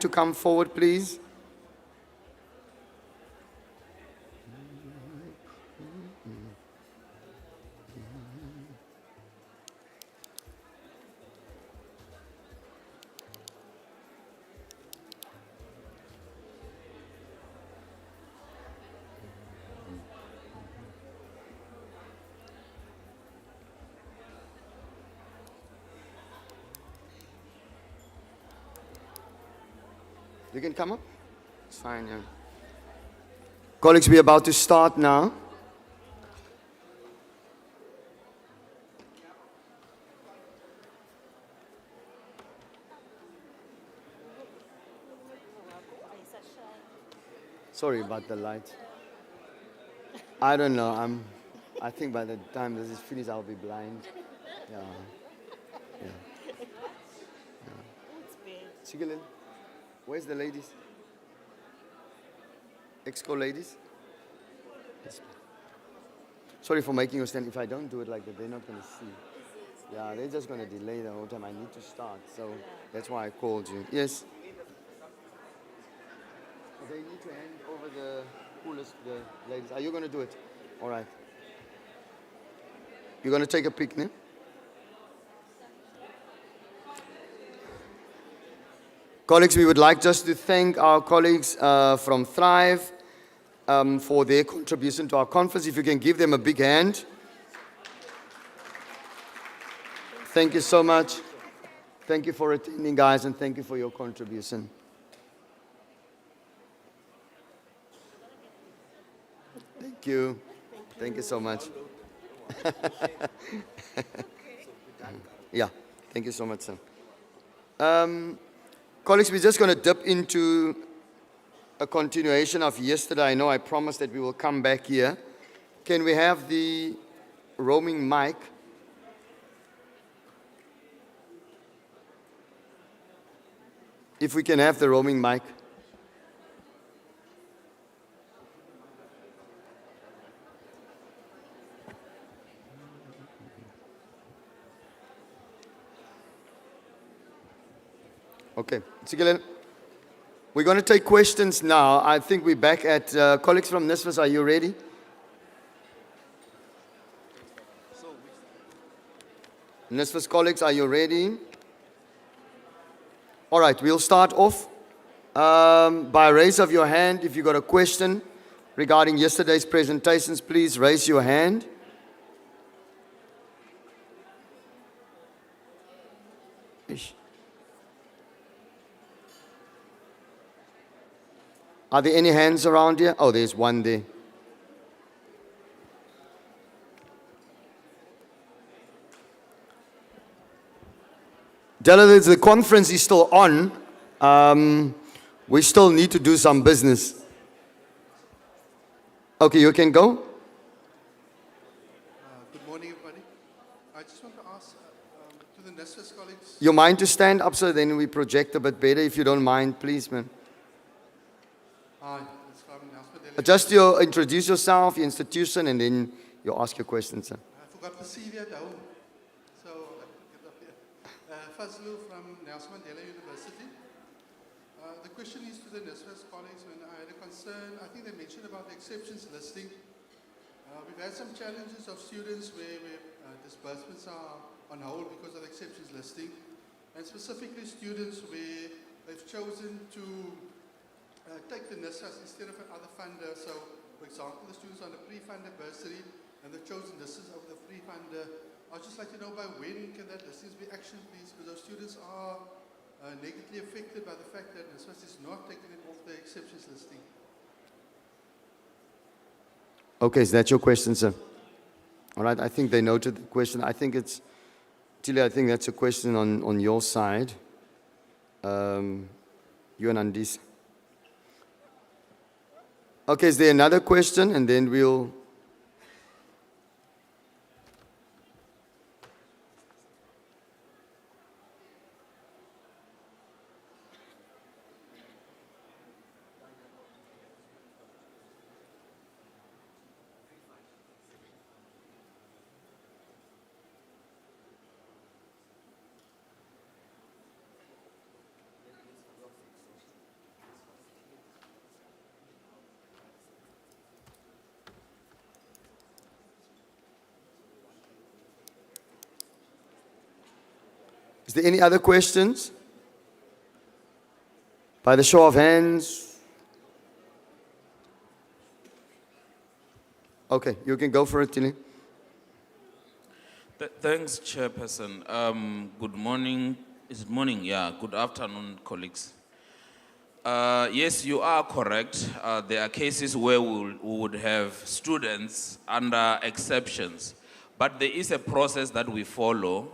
to come forward, please? You can come up. It's fine, yeah. Colleagues, we're about to start now. Sorry about the light. I don't know. I think by the time this is finished, I'll be blind. Yeah. Yeah. Sigilin, where's the ladies? Exco ladies? Yes. Sorry for making you stand. If I don't do it like that, they're not going to see. Yeah, they're just going to delay the whole time. I need to start, so that's why I called you. Yes? They need to hand over the coolest, the ladies. Are you going to do it? All right. You're going to take a picnic? Colleagues, we would like just to thank our colleagues from Thrive for their contribution to our conference. If you can give them a big hand. Thank you so much. Thank you for attending, guys, and thank you for your contribution. Thank you. Thank you so much. Yeah, thank you so much, sir. Colleagues, we're just going to dip into a continuation of yesterday. I know I promised that we will come back here. Can we have the roaming mic? If we can have the roaming mic. Okay, we're going to take questions now. I think we're back at colleagues from NSFAS. Are you ready? NSFAS colleagues, are you ready? All right, we'll start off by a raise of your hand. If you've got a question regarding yesterday's presentations, please raise your hand. Ish. Are there any hands around here? Oh, there's one there. Della, the conference is still on. We still need to do some business. Okay, you can go. Good morning, everybody. I just want to ask to the NSFAS colleagues. You mind to stand up so then we project a bit better, if you don't mind, please, man. Hi, it's from Mandela. Just introduce yourself, your institution, and then you ask your questions, sir. I forgot the CV at home, so I get up here. Fazlou from Nelson Mandela University. The question is to the NSFAS colleagues. When I had a concern, I think they mentioned about the exceptions listing. We've had some challenges of students where disbursements are on hold because of the exceptions listing, and specifically students where they've chosen to take the NSFAS instead of another funder. So, for example, the students on the pre-funded bursary and they've chosen NSFAS over the pre-funder. I'd just like to know by when can that listing be actioned, please, because those students are negatively affected by the fact that NSFAS is not taking them off the exceptions listing. Okay, so that's your question, sir. All right, I think they noted the question. I think it's, Tilly, I think that's a question on your side. You and Andis. Okay, is there another question? And then we'll... Is there any other questions? By the show of hands. Okay, you can go for it, Tilly. Thanks, Chairperson. Good morning. Is it morning? Yeah. Good afternoon, colleagues. Yes, you are correct. There are cases where we would have students under exceptions, but there is a process that we follow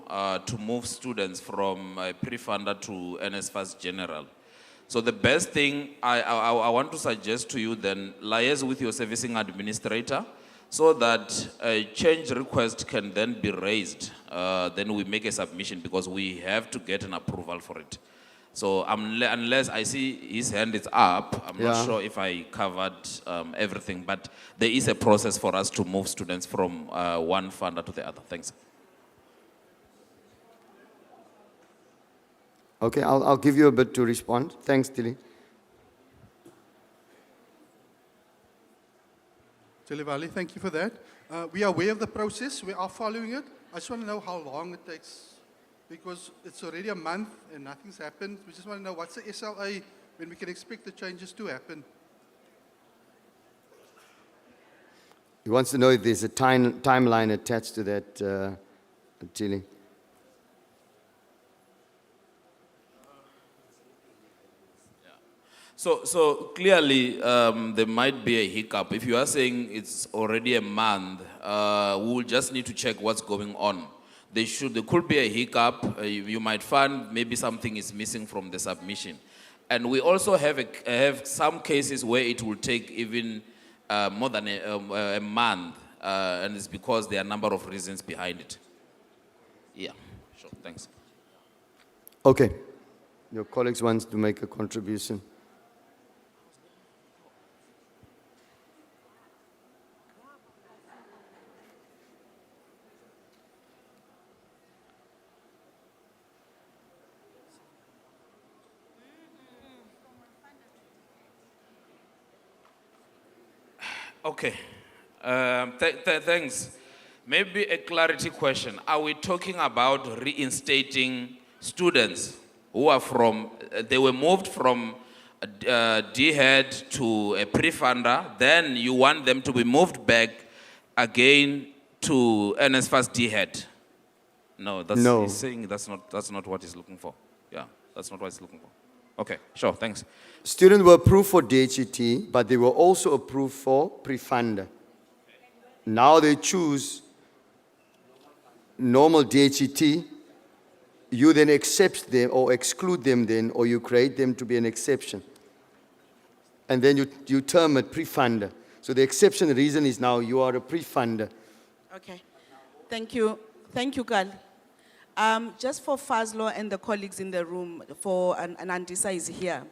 to move students from pre-funder to NSFAS General. So the best thing I want to suggest to you then, liaise with your servicing administrator so that a change request can then be raised. Then we make a submission because we have to get an approval for it. So unless I see his hand is up, I'm not sure if I covered everything, but there is a process for us to move students from one funder to the other. Thanks. Okay, I'll give you a bit to respond. Thanks, Tilly. Tilivali, thank you for that. We are aware of the process. We are following it. I just want to know how long it takes, because it's already a month and nothing's happened. We just want to know what's the SLA when we can expect the changes to happen. He wants to know if there's a timeline attached to that, Tilly. So clearly, there might be a hiccup. If you are saying it's already a month, we will just need to check what's going on. There could be a hiccup. You might find maybe something is missing from the submission. And we also have some cases where it will take even more than a month, and it's because there are a number of reasons behind it. Yeah, sure, thanks. Okay. Your colleagues wants to make a contribution. Okay, thanks. Maybe a clarity question. Are we talking about reinstating students who are they were moved from D-head to a pre-funder, then you want them to be moved back again to NSFAS D-head? No, he's saying that's not what he's looking for. Yeah, that's not what he's looking for. Okay, sure, thanks. Students were approved for DHET, but they were also approved for pre-funder. Now they choose normal DHET. You then accept them or exclude them then, or you create them to be an exception. And then you term it pre-funder. So the exception reason is now you are a pre-funder. Okay, thank you. Thank you, Carl. Just for Fazlo and the colleagues in the room, and Andisa is here.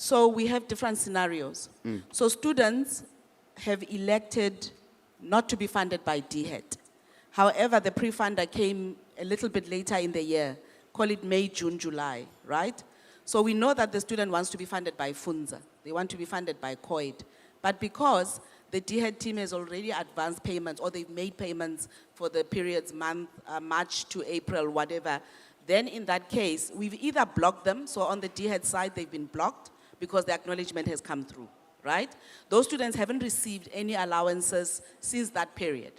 So we have different scenarios. So students have elected not to be funded by DHET. However, the pre-funder came a little bit later in the year, call it May, June, July, right? So we know that the student wants to be funded by FUNZA. They want to be funded by COID. But because the DHET team has already advanced payments, or they've made payments for the periods March to April, whatever, then in that case, we've either blocked them, so on the DHET side, they've been blocked because the acknowledgement has come through, right? Those students haven't received any allowances since that period.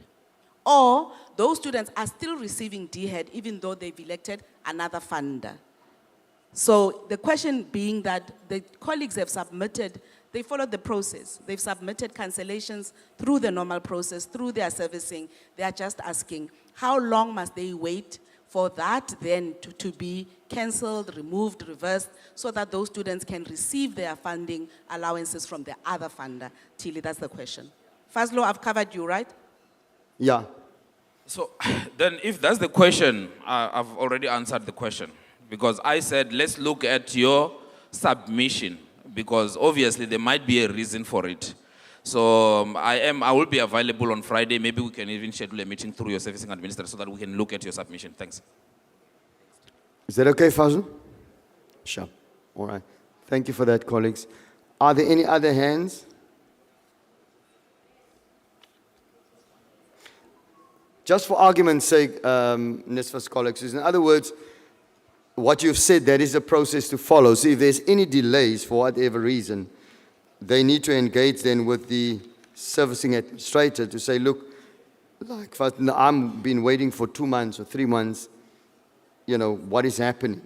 Or those students are still receiving DHET even though they've elected another funder. So the question being that the colleagues have submitted, they followed the process. They've submitted cancellations through the normal process, through their servicing. They are just asking, how long must they wait for that then to be cancelled, removed, reversed, so that those students can receive their funding allowances from the other funder? Tilly, that's the question. Fazlo, I've covered you, right? Yeah. So then if that's the question, I've already answered the question. Because I said, let's look at your submission, because obviously there might be a reason for it. So I will be available on Friday. Maybe we can even schedule a meeting through your servicing administrator so that we can look at your submission. Thanks. Is that okay, Fazl? Sure. All right. Thank you for that, colleagues. Are there any other hands? Just for argument's sake, NSFAS colleagues, in other words, what you've said, that is a process to follow. So if there's any delays for whatever reason, they need to engage then with the servicing administrator to say, look, like I've been waiting for 2 months or 3 months, what is happening?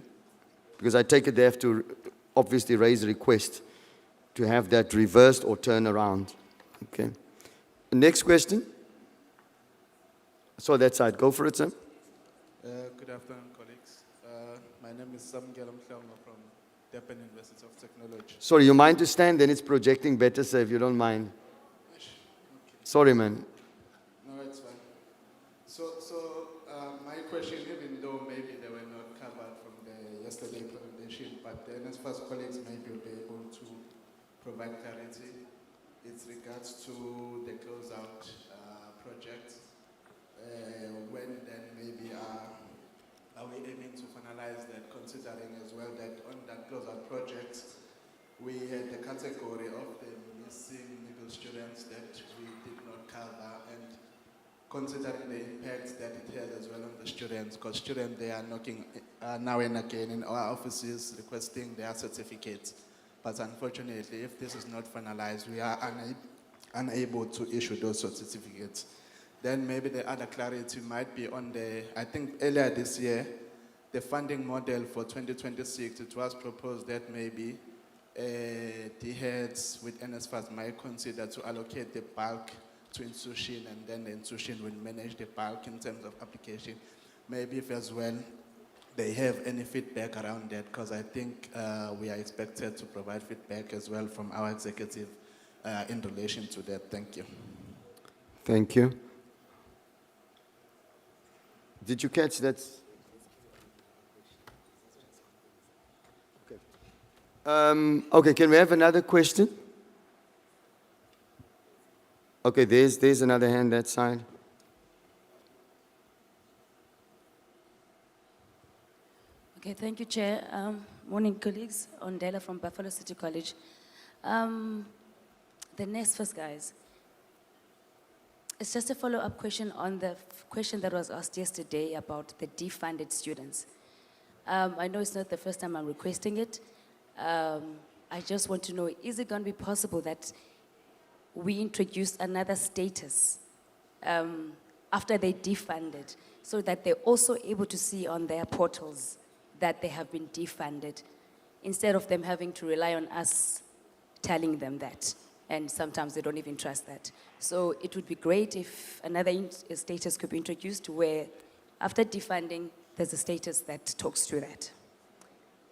Because I take it they have to obviously raise a request to have that reversed or turned around. Okay. Next question. So that side, go for it, sir. Good afternoon, colleagues. My name is Samgela Mhlongo from Durban University of Technology. Sorry, you mind to stand? Then it's projecting better, sir, if you don't mind. Okay. Sorry, man. No, it's fine. So my question, even though maybe they were not covered from the yesterday presentation, but the NSFAS colleagues maybe will be able to provide clarity. It's regards to the closeout project. When then maybe are we aiming to finalize that, considering as well that on that closeout project, we had the category of the missing legal students that we did not cover, and considering the impact that it has as well on the students, because students, they are knocking now and again in our offices requesting their certificates. But unfortunately, if this is not finalized, we are unable to issue those certificates. Then maybe the other clarity might be on I think earlier this year, the funding model for 2026, it was proposed that maybe the heads with NSFAS might consider to allocate the bulk to institution, and then the institution will manage the bulk in terms of application. Maybe if as well they have any feedback around that, because I think we are expected to provide feedback as well from our executive in relation to that. Thank you. Thank you. Did you catch that? Okay. Okay, can we have another question? Okay, there's another hand that side. Okay, thank you, Chair. Morning, colleagues. Mandela from Buffalo City College. The next first, guys. It's just a follow-up question on the question that was asked yesterday about the defunded students. I know it's not the first time I'm requesting it. I just want to know, is it going to be possible that we introduce another status after they defunded, so that they're also able to see on their portals that they have been defunded, instead of them having to rely on us telling them that, and sometimes they don't even trust that. So it would be great if another status could be introduced where after defunding, there's a status that talks to that.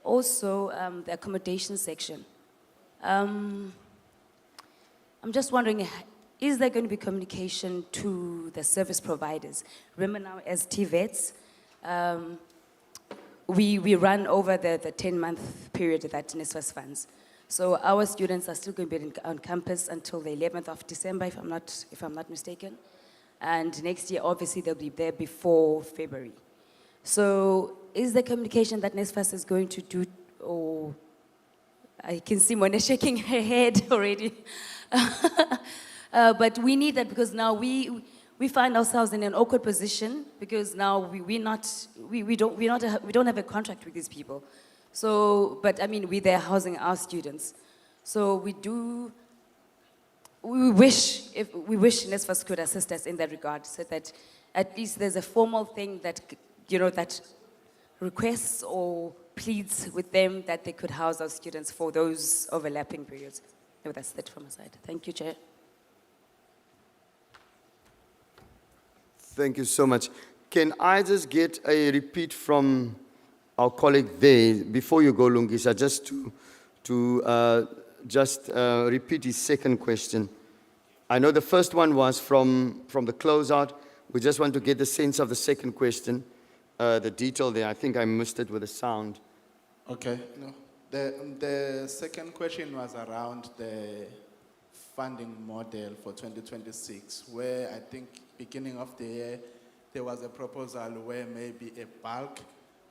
Also, the accommodation section. I'm just wondering, is there going to be communication to the service providers? Remember now, as TVETs, we run over the 10-month period that NSFAS funds. So our students are still going to be on campus until the 11th of December, if I'm not mistaken. And next year, obviously, they'll be there before February. So is the communication that NSFAS is going to do, or I can see Mona shaking her head already. But we need that, because now we find ourselves in an awkward position, because now we don't have a contract with these people. So, but I mean, they're housing our students. So we wish NSFAS could assist us in that regard, so that at least there's a formal thing that, that requests or pleads with them that they could house our students for those overlapping periods. No, that's it from my side. Thank you, Chair. Thank you so much. Can I just get a repeat from our colleague there, before you go, Lungisa, just to repeat his second question. I know the first one was from the closeout. We just want to get the sense of the second question, the detail there. I think I missed it with the sound. Okay. No. The second question was around the funding model for 2026, where I think beginning of the year, there was a proposal where maybe a bulk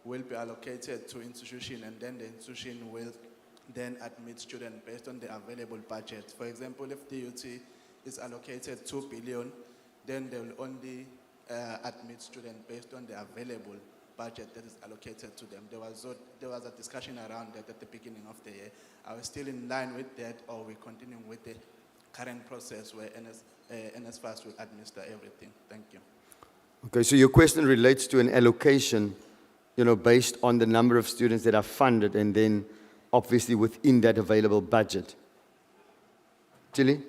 will be allocated to institution, and then the institution will then admit students based on the available budget. For example, if DUT is allocated 2 billion, then they will only admit students based on the available budget that is allocated to them. There was a discussion around that at the beginning of the year. Are we still in line with that, or are we continuing with the current process where NSFAS will administer everything? Thank you. Okay, so your question relates to an allocation, based on the number of students that are funded and then obviously within that available budget. Tilly?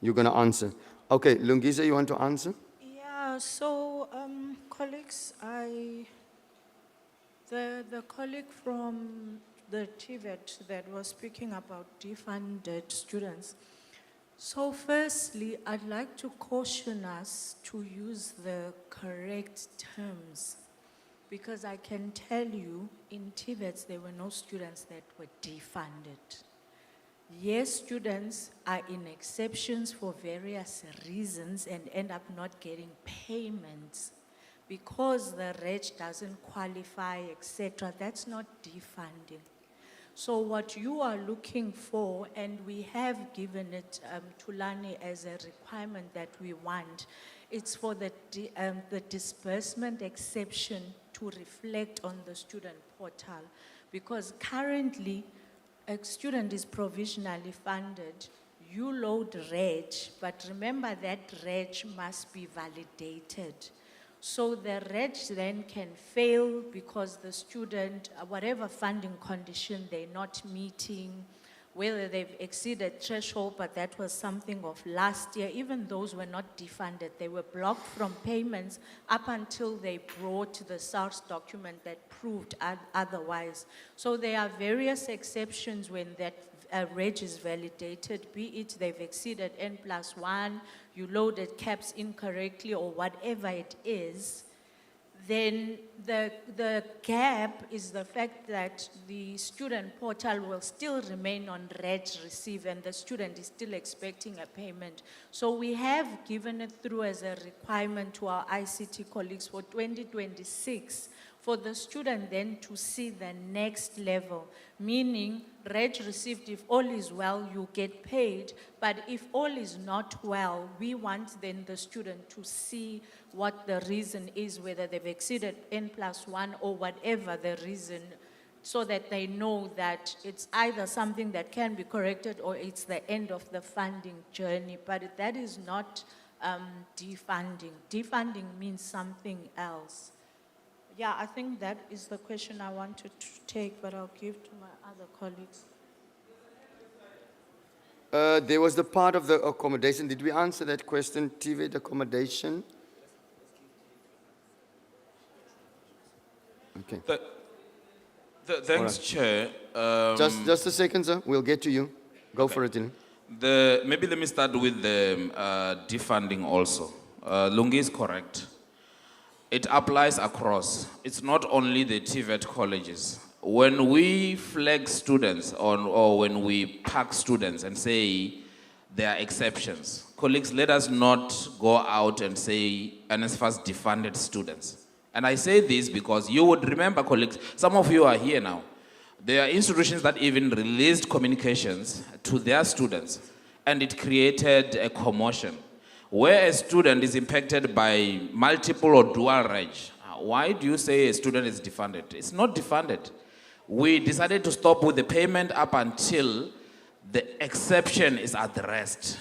You're going to answer. Okay, Lungisa, you want to answer? Yeah, so colleagues, the colleague from the TVET that was speaking about defunded students. So firstly, I'd like to caution us to use the correct terms, because I can tell you in TVETs there were no students that were defunded. Yes, students are in exceptions for various reasons and end up not getting payments because the reg doesn't qualify, etc. That's not defunding. So what you are looking for, and we have given it to Lani as a requirement that we want, it's for the disbursement exception to reflect on the student portal. Because currently, a student is provisionally funded, you load reg, but remember that reg must be validated. So the reg then can fail because the student, whatever funding condition they're not meeting, whether they've exceeded threshold, but that was something of last year. Even those were not defunded. They were blocked from payments up until they brought the SARS document that proved otherwise. So there are various exceptions when that reg is validated, be it they've exceeded N+1, you loaded caps incorrectly, or whatever it is. Then the gap is the fact that the student portal will still remain on reg receive and the student is still expecting a payment. So we have given it through as a requirement to our ICT colleagues for 2026 for the student then to see the next level, meaning reg received, if all is well, you get paid, but if all is not well, we want then the student to see what the reason is, whether they've exceeded N+1 or whatever the reason, so that they know that it's either something that can be corrected or it's the end of the funding journey. But that is not defunding. Defunding means something else. Yeah, I think that is the question I wanted to take, but I'll give to my other colleagues. There was the part of the accommodation. Did we answer that question, TVET accommodation? Okay. Thanks, Chair. Just a second, sir. We'll get to you. Go for it, Dylan. Maybe let me start with the defunding also. Lungi is correct. It applies across. It's not only the TVET colleges. When we flag students or when we pack students and say there are exceptions, colleagues, let us not go out and say NSFAS defunded students. And I say this because you would remember, colleagues, some of you are here now. There are institutions that even released communications to their students, and it created a commotion. Where a student is impacted by multiple or dual reg, why do you say a student is defunded? It's not defunded. We decided to stop with the payment up until the exception is addressed.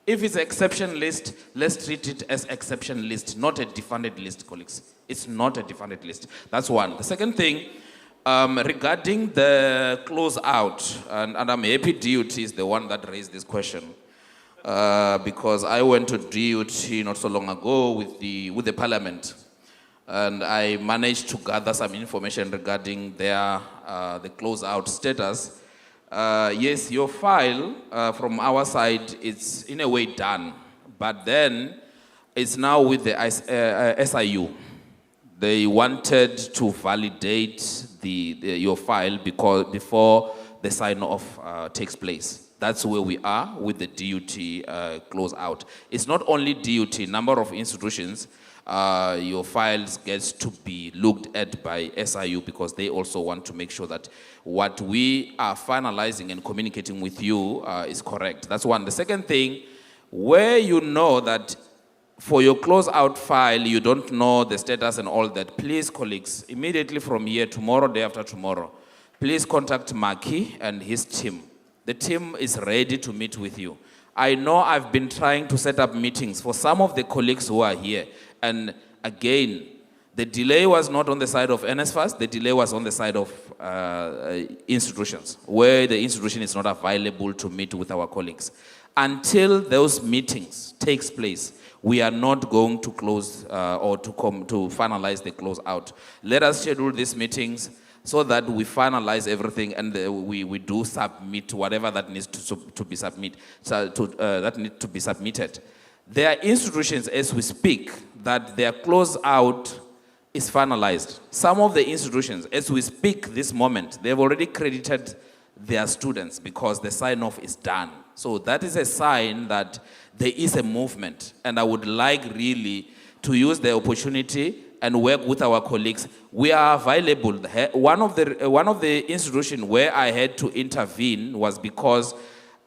If it's an exception list, let's treat it as exception list, not a defunded list, colleagues. It's not a defunded list. That's one. The second thing, regarding the closeout, and I'm happy DUT is the one that raised this question, because I went to DUT not so long ago with the parliament, and I managed to gather some information regarding their the closeout status. Yes, your file from our side, it's in a way done, but then it's now with the SIU. They wanted to validate your file before the sign-off takes place. That's where we are with the DUT closeout. It's not only DUT, number of institutions, your files gets to be looked at by SIU because they also want to make sure that what we are finalizing and communicating with you is correct. That's one. The second thing, where you know that for your closeout file, you don't know the status and all that, please, colleagues, immediately from here, tomorrow, day after tomorrow, please contact Maki and his team. The team is ready to meet with you. I know I've been trying to set up meetings for some of the colleagues who are here. And again, the delay was not on the side of NSFAS, the delay was on the side of institutions, where the institution is not available to meet with our colleagues. Until those meetings takes place, we are not going to close or to finalize the close out. Let us schedule these meetings so that we finalize everything and we do submit whatever that needs to be submitted. That needs to be submitted. There are institutions as we speak that their close out is finalized. Some of the institutions, as we speak this moment, they've already credited their students because the sign-off is done. So that is a sign that there is a movement, and I would like really to use the opportunity and work with our colleagues. We are available. One of the institutions where I had to intervene was because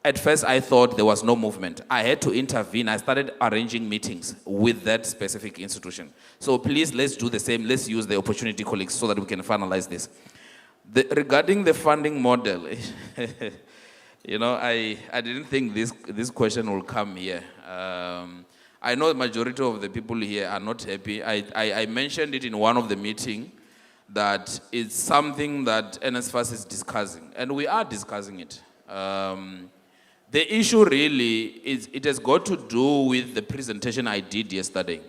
at first I thought there was no movement. I had to intervene. I started arranging meetings with that specific institution. So please, let's do the same. Let's use the opportunity, colleagues, so that we can finalize this. Regarding the funding model, you know, I didn't think this question will come here. I know the majority of the people here are not happy. I mentioned it in one of the meetings that it's something that NSFAS is discussing, and we are discussing it. The issue really is, it has got to do with the presentation I did yesterday.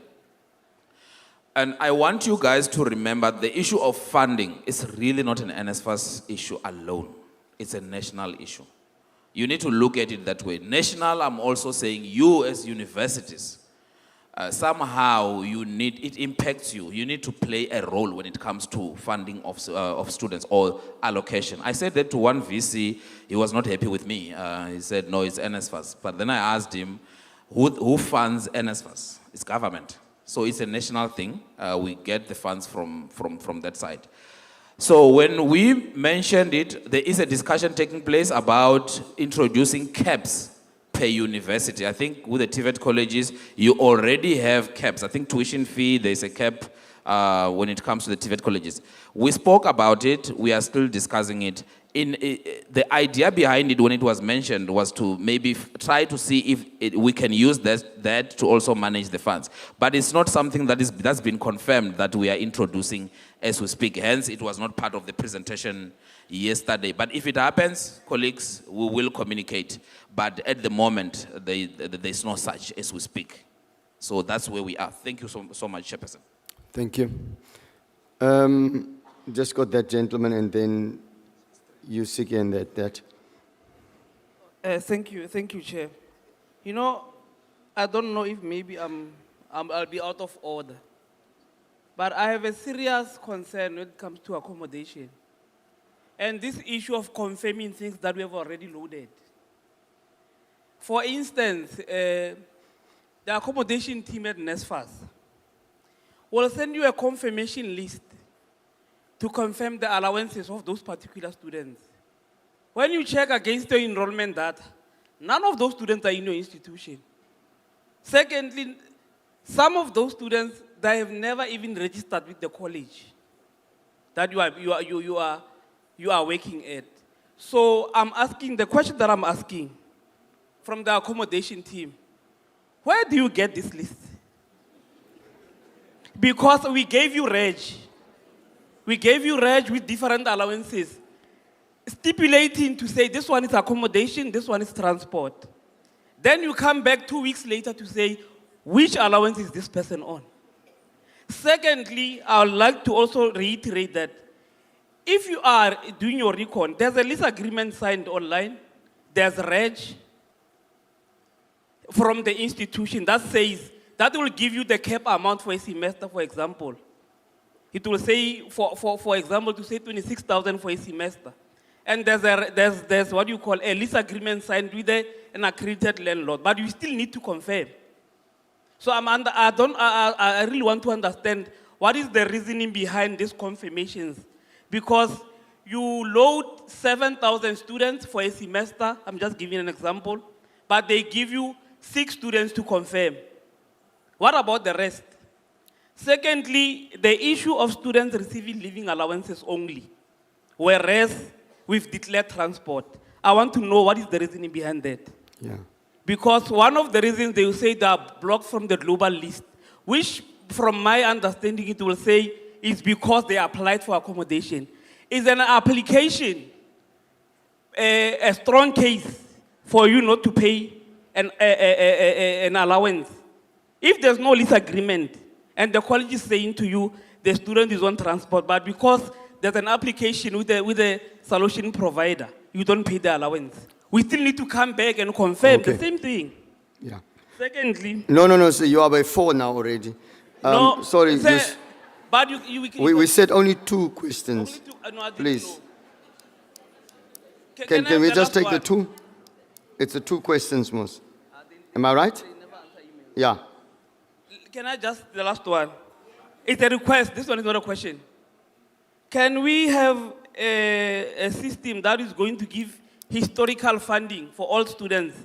And I want you guys to remember the issue of funding is really not an NSFAS issue alone. It's a national issue. You need to look at it that way. National, I'm also saying you as universities, somehow it impacts you. You need to play a role when it comes to funding of students or allocation. I said that to one VC, he was not happy with me. He said, no, it's NSFAS. But then I asked him, who funds NSFAS? It's government. So it's a national thing. We get the funds from that side. So when we mentioned it, there is a discussion taking place about introducing caps per university. I think with the TVET colleges, you already have caps. I think tuition fee, there's a cap when it comes to the TVET colleges. We spoke about it. We are still discussing it. The idea behind it when it was mentioned was to maybe try to see if we can use that to also manage the funds. But it's not something that's been confirmed that we are introducing as we speak. Hence, it was not part of the presentation yesterday. But if it happens, colleagues, we will communicate. But at the moment, there's no such as we speak. So that's where we are. Thank you so much, Chairperson. Thank you. Just got that gentleman, and then you, Siki, and that. Thank you, Chair. You know, I don't know if maybe I'll be out of order, but I have a serious concern when it comes to accommodation. And this issue of confirming things that we have already loaded. For instance, the accommodation team at NSFAS will send you a confirmation list to confirm the allowances of those particular students. When you check against the enrollment data, none of those students are in your institution. Secondly, some of those students, they have never even registered with the college that you are working at. So the question that I'm asking from the accommodation team, where do you get this list? Because we gave you reg. We gave you reg with different allowances, stipulating to say this one is accommodation, this one is transport. Then you come back 2 weeks later to say, which allowance is this person on? Secondly, I would like to also reiterate that if you are doing your recon, there's a lease agreement signed online, there's reg from the institution that says, that will give you the cap amount for a semester, for example. It will say, for example, to say 26,000 for a semester. And there's what you call a lease agreement signed with an accredited landlord, but you still need to confirm. So I really want to understand what is the reasoning behind these confirmations. Because you load 7,000 students for a semester, I'm just giving an example, but they give you 6 students to confirm. What about the rest? Secondly, the issue of students receiving living allowances only, whereas we've declared transport. I want to know what is the reasoning behind that. Yeah. Because one of the reasons they will say they are blocked from the global list, which from my understanding it will say is because they applied for accommodation. Is an application a strong case for you not to pay an allowance? If there's no lease agreement and the college is saying to you the student is on transport, but because there's an application with a solution provider, you don't pay the allowance. We still need to come back and confirm the Okay. same thing. Yeah. Secondly, No, so you are by 4 now already. no, Sorry, sir, but we said only 2 questions. only two- no, I didn't Please. know. Can I have we the just last take the one? 2? It's the 2 questions, Mos. Am I right? Yeah. Can I just, the last one? It's a request, this one is not a question. Can we have a system that is going to give historical funding for all students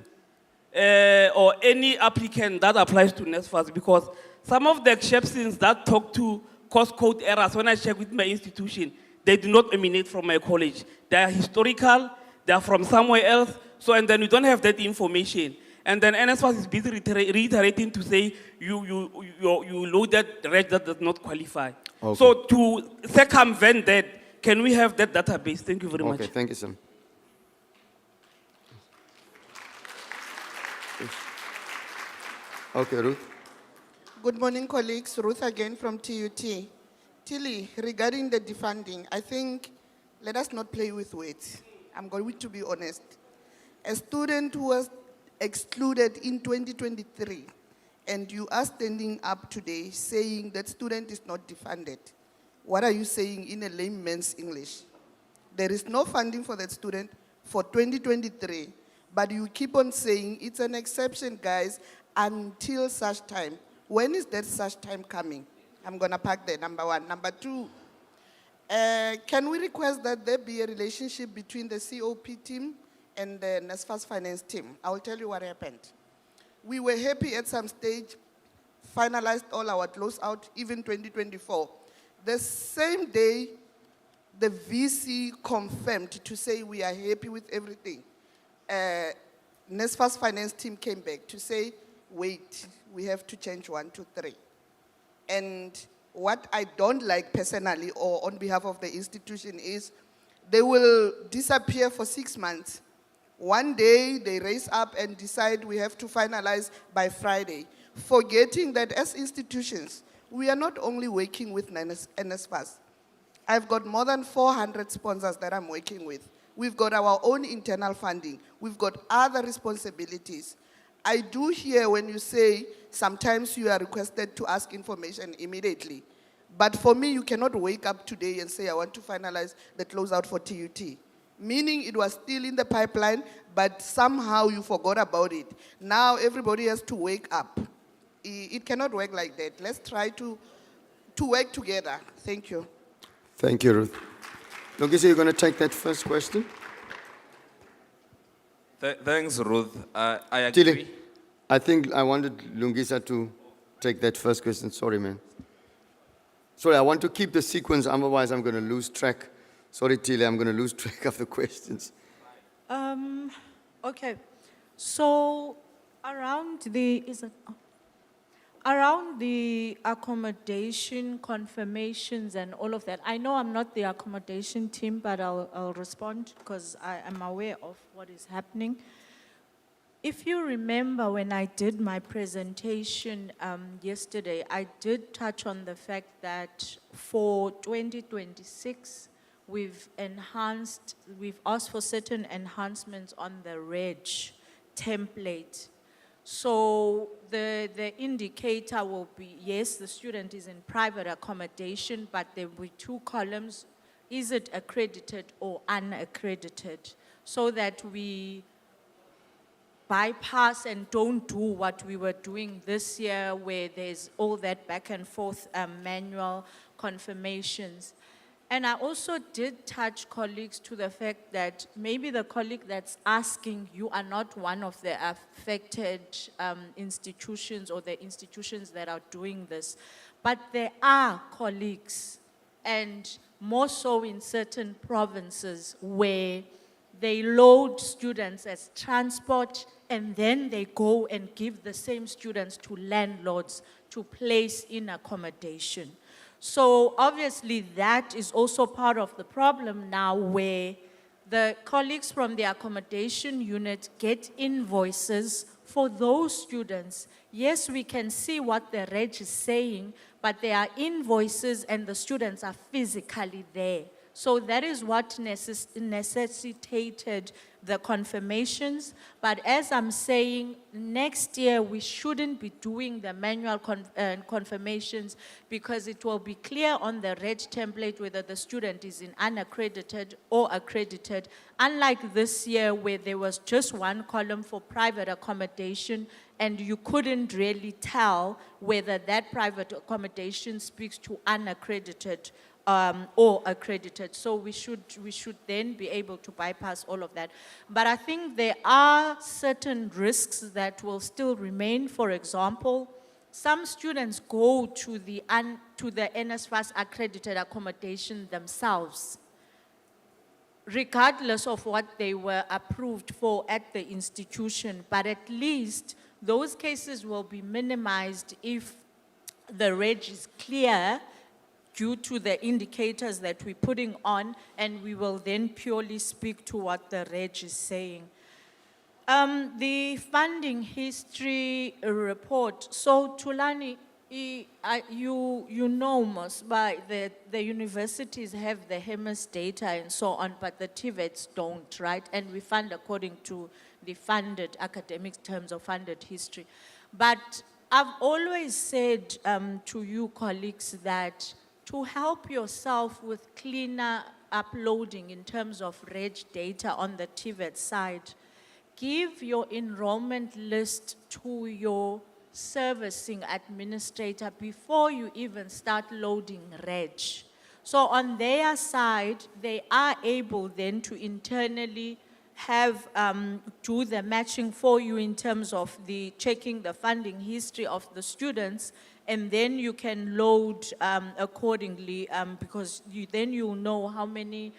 or any applicant that applies to NSFAS? Because some of the exceptions that talk to course code errors, when I check with my institution, they do not emanate from my college. They are historical, they are from somewhere else, so and then we don't have that information. And then NSFAS is busy reiterating to say you loaded reg that does not qualify. Okay. So to circumvent that, can we have that database? Thank you very much. Okay, thank you, sir. Okay, Ruth. Good morning, colleagues. Ruth again from TUT. Tilly, regarding the defunding, I think let us not play with words. I'm going to be honest. A student who was excluded in 2023, and you are standing up today saying that student is not defunded. What are you saying in a layman's English? There is no funding for that student for 2023, but you keep on saying it's an exception, guys, until such time. When is that such time coming? I'm gonna pack that, number one. Number two, can we request that there be a relationship between the COP team and the NSFAS finance team? I will tell you what happened. We were happy at some stage, finalized all our closeout, even 2024. The same day, the VC confirmed to say we are happy with everything. NSFAS finance team came back to say, wait, we have to change 1, 2, 3. And what I don't like personally or on behalf of the institution is they will disappear for 6 months. One day they raise up and decide we have to finalize by Friday, forgetting that as institutions, we are not only working with NSFAS. I've got more than 400 sponsors that I'm working with. We've got our own internal funding. We've got other responsibilities. I do hear when you say sometimes you are requested to ask information immediately. But for me, you cannot wake up today and say, I want to finalize the closeout for TUT. Meaning it was still in the pipeline, but somehow you forgot about it. Now everybody has to wake up. It cannot work like that. Let's try to work together. Thank you. Thank you, Ruth. Lungisa, you're going to take that first question? Thanks, Ruth. I agree. Tilly, I think I wanted Lungisa to take that first question. Sorry, man. Sorry, I want to keep the sequence, otherwise I'm going to lose track. Sorry, Tilly, I'm going to lose track of the questions. Okay, so around the accommodation confirmations and all of that, I know I'm not the accommodation team, but I'll respond because I am aware of what is happening. If you remember when I did my presentation yesterday, I did touch on the fact that for 2026, we've asked for certain enhancements on the reg template. So the indicator will be, yes, the student is in private accommodation, but there will be 2 columns, is it accredited or unaccredited, so that we bypass and don't do what we were doing this year where there's all that back and forth manual confirmations. And I also did touch colleagues to the fact that maybe the colleague that's asking, you are not one of the affected institutions or the institutions that are doing this. But there are colleagues, and more so in certain provinces, where they load students as transport and then they go and give the same students to landlords to place in accommodation. So obviously that is also part of the problem now, where the colleagues from the accommodation unit get invoices for those students. Yes, we can see what the reg is saying, but there are invoices and the students are physically there. So that is what necessitated the confirmations. But as I'm saying, next year we shouldn't be doing the manual confirmations, because it will be clear on the reg template whether the student is in unaccredited or accredited. Unlike this year where there was just one column for private accommodation and you couldn't really tell whether that private accommodation speaks to unaccredited or accredited. So we should then be able to bypass all of that. But I think there are certain risks that will still remain. For example, some students go to the NSFAS accredited accommodation themselves, regardless of what they were approved for at the institution. But at least those cases will be minimized if the reg is clear due to the indicators that we're putting on, and we will then purely speak to what the reg is saying. The funding history report. So Tulani, you know most, but the universities have the HEMIS data and so on, but the TVETs don't, right? And we fund according to the funded academic terms of funded history. But I've always said to you colleagues that to help yourself with cleaner uploading in terms of reg data on the TVET side, give your enrollment list to your servicing administrator before you even start loading reg. So on their side, they are able then to internally have, do the matching for you in terms of the checking the funding history of the students, and then you can load accordingly, because then you'll know how many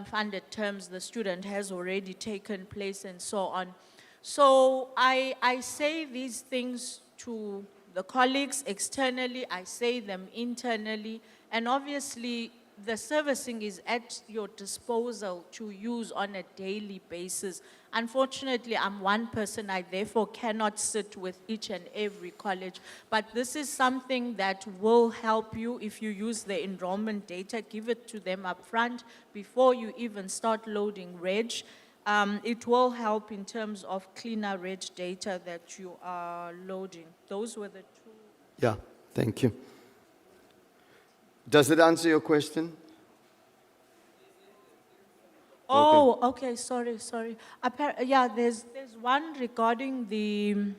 funded terms the student has already taken place and so on. So I say these things to the colleagues externally, I say them internally, and obviously the servicing is at your disposal to use on a daily basis. Unfortunately, I'm one person, I therefore cannot sit with each and every college, but this is something that will help you if you use the enrollment data, give it to them up front before you even start loading reg. It will help in terms of cleaner reg data that you are loading. Those were the two. Yeah, thank you. Does it answer your question? Oh, okay, sorry. Yeah, there's one regarding the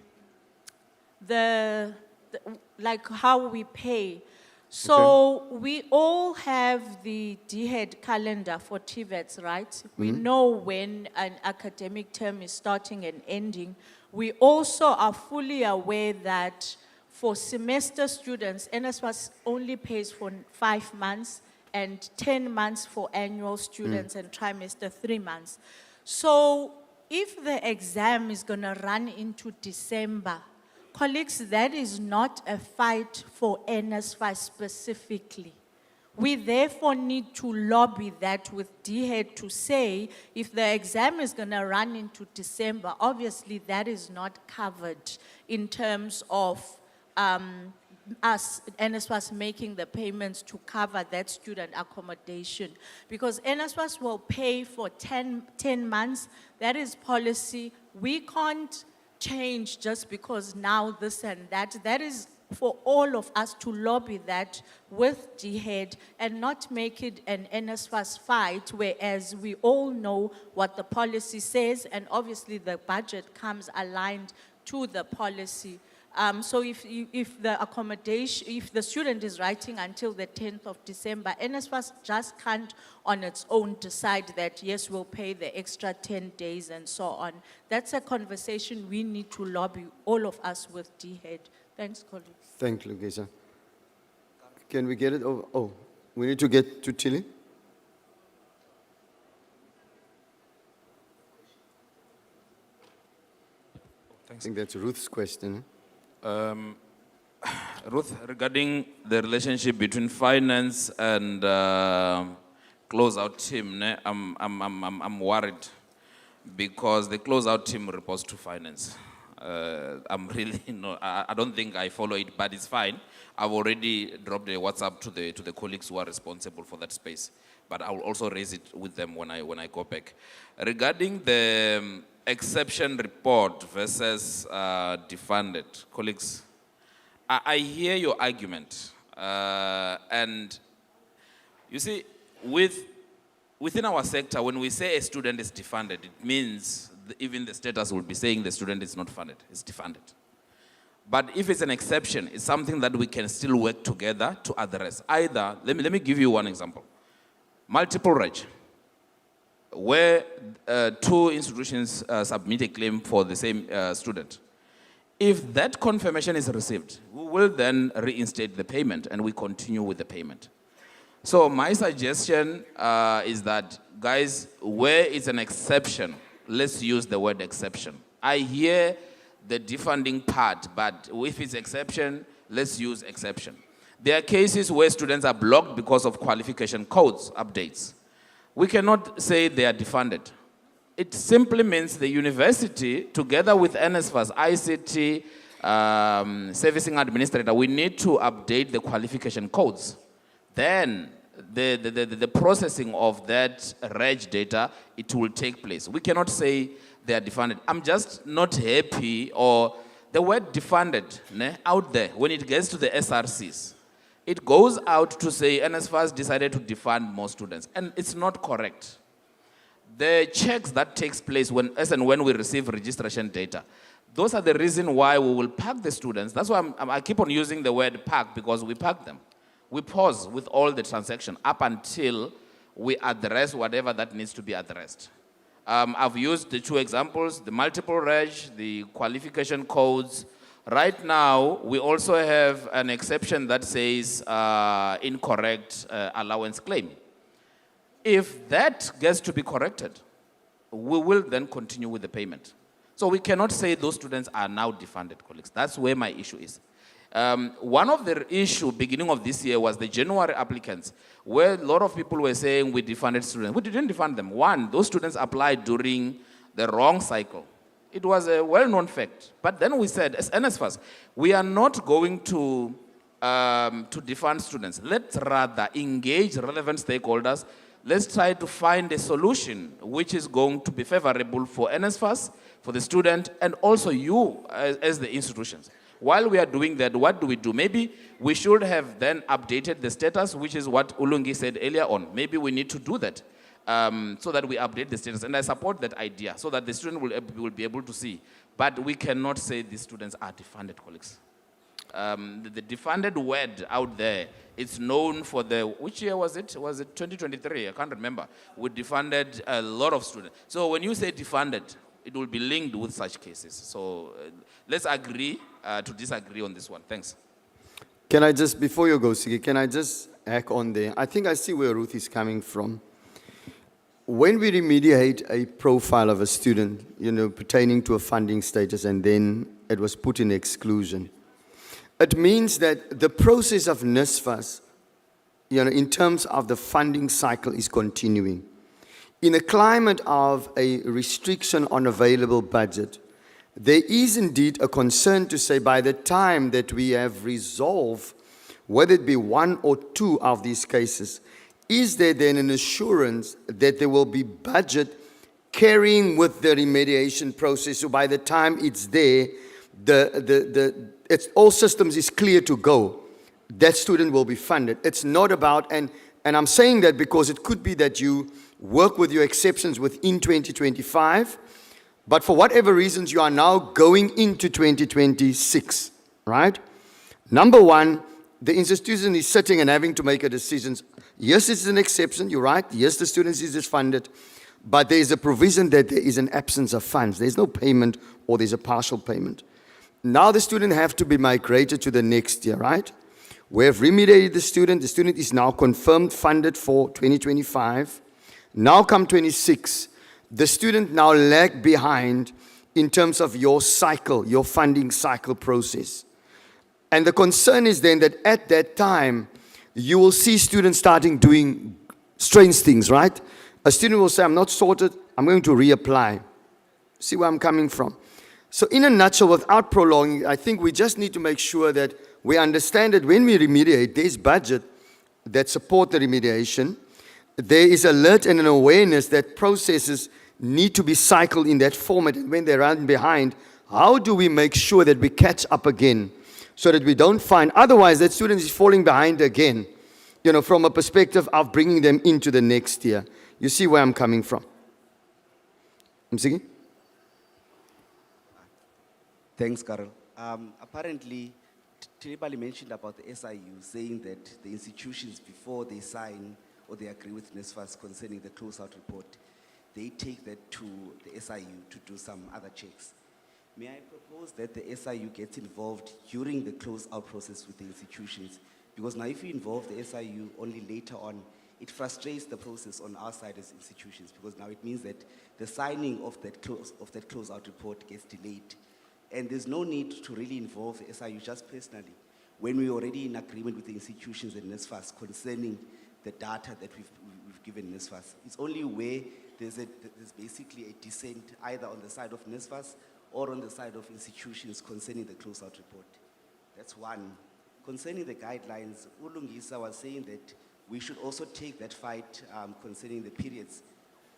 like how we pay. So we all have the DHEAD calendar for TVETs, right? We know when an academic term is starting and ending. We also are fully aware that for semester students, NSFAS only pays for 5 months and 10 months for annual students and trimester 3 months. So if the exam is gonna run into December, colleagues, that is not a fight for NSFAS specifically. We therefore need to lobby that with DHEAD to say, if the exam is gonna run into December, obviously that is not covered in terms of us, NSFAS, making the payments to cover that student accommodation. Because NSFAS will pay for 10 months, that is policy. We can't change just because now this and that. That is for all of us to lobby that with DHEAD and not make it an NSFAS fight, whereas we all know what the policy says, and obviously the budget comes aligned to the policy. So if the accommodation, if the student is writing until the 10th of December, NSFAS just can't on its own decide that, yes, we'll pay the extra 10 days and so on. That's a conversation we need to lobby, all of us with DHEAD. Thanks, colleagues. Thank you, Lugisa. Can we get it over? Oh, we need to get to Tilly. I think that's Ruth's question. Ruth, regarding the relationship between finance and closeout team, ne, I'm worried because the closeout team reports to finance. I'm really I don't think I follow it, but it's fine. I've already dropped a WhatsApp to the colleagues who are responsible for that space, but I will also raise it with them when I go back. Regarding the exception report versus defunded, colleagues, I hear your argument, and you see, within our sector, when we say a student is defunded, it means even the status will be saying the student is not funded, it's defunded. But if it's an exception, it's something that we can still work together to address. Either, let me give you one example. Multiple reg, where two institutions submit a claim for the same student. If that confirmation is received, we will then reinstate the payment and we continue with the payment. So my suggestion is that, guys, where it's an exception, let's use the word exception. I hear the defunding part, but if it's exception, let's use exception. There are cases where students are blocked because of qualification codes updates. We cannot say they are defunded. It simply means the university, together with NSFAS, ICT, servicing administrator, we need to update the qualification codes. Then the processing of that reg data, it will take place. We cannot say they are defunded. I'm just not happy, or the word defunded out there, when it gets to the SRCs, it goes out to say NSFAS decided to defund more students, and it's not correct. The checks that takes place as and when we receive registration data, those are the reason why we will pack the students. That's why I keep on using the word pack, because we pack them. We pause with all the transaction up until we address whatever that needs to be addressed. I've used the two examples, the multiple reg, the qualification codes. Right now, we also have an exception that says incorrect allowance claim. If that gets to be corrected, we will then continue with the payment. So we cannot say those students are now defunded, colleagues. That's where my issue is. One of the issues beginning of this year was the January applicants, where a lot of people were saying we defunded students. We didn't defund them. One, those students applied during the wrong cycle. It was a well-known fact. But then we said, as NSFAS, we are not going to defund students. Let's rather engage relevant stakeholders. Let's try to find a solution which is going to be favorable for NSFAS, for the student, and also you as the institutions. While we are doing that, what do we do? Maybe we should have then updated the status, which is what Ulungi said earlier on. Maybe we need to do that so that we update the status. And I support that idea, so that the student will be able to see. But we cannot say these students are defunded, colleagues. The defunded word out there, it's known for which year was it? Was it 2023? I can't remember. We defunded a lot of students. So when you say defunded, it will be linked with such cases. So let's agree to disagree on this one. Thanks. Can I just, before you go, Sigi, can I just hack on there? I think I see where Ruth is coming from. When we remediate a profile of a student, pertaining to a funding status, and then it was put in exclusion, it means that the process of NSFAS, in terms of the funding cycle, is continuing. In a climate of a restriction on available budget, there is indeed a concern to say by the time that we have resolved, whether it be one or two of these cases, is there then an assurance that there will be budget carrying with the remediation process, so by the time it's there, all systems is clear to go, that student will be funded. It's not about, and I'm saying that because it could be that you work with your exceptions within 2025, but for whatever reasons you are now going into 2026, right? Number one, the institution is sitting and having to make a decision. Yes, it's an exception, you're right. Yes, the student is funded, but there is a provision that there is an absence of funds. There's no payment or there's a partial payment. Now the student have to be migrated to the next year, right? We have remediated the student. The student is now confirmed funded for 2025. Now come 26, the student now lag behind in terms of your cycle, your funding cycle process. And the concern is then that at that time, you will see students starting doing strange things, right? A student will say, I'm not sorted, I'm going to reapply. See where I'm coming from? So in a nutshell, without prolonging, I think we just need to make sure that we understand that when we remediate, there's budget that support the remediation. There is alert and an awareness that processes need to be cycled in that format. And when they run behind, how do we make sure that we catch up again so that we don't find, otherwise that student is falling behind again, from a perspective of bringing them into the next year. You see where I'm coming from? Msiki? Thanks, Carol. Apparently, Tilibali mentioned about the SIU saying that the institutions, before they sign or they agree with NSFAS concerning the closeout report, they take that to the SIU to do some other checks. May I propose that the SIU gets involved during the closeout process with the institutions? Because now if you involve the SIU only later on, it frustrates the process on our side as institutions, because now it means that the signing of that closeout report gets delayed. And there's no need to really involve the SIU just personally when we're already in agreement with the institutions and NSFAS concerning the data that we've given NSFAS. It's only where there's basically a dissent either on the side of NSFAS or on the side of institutions concerning the closeout report. That's one. Concerning the guidelines, Ulungisa was saying that we should also take that fight concerning the periods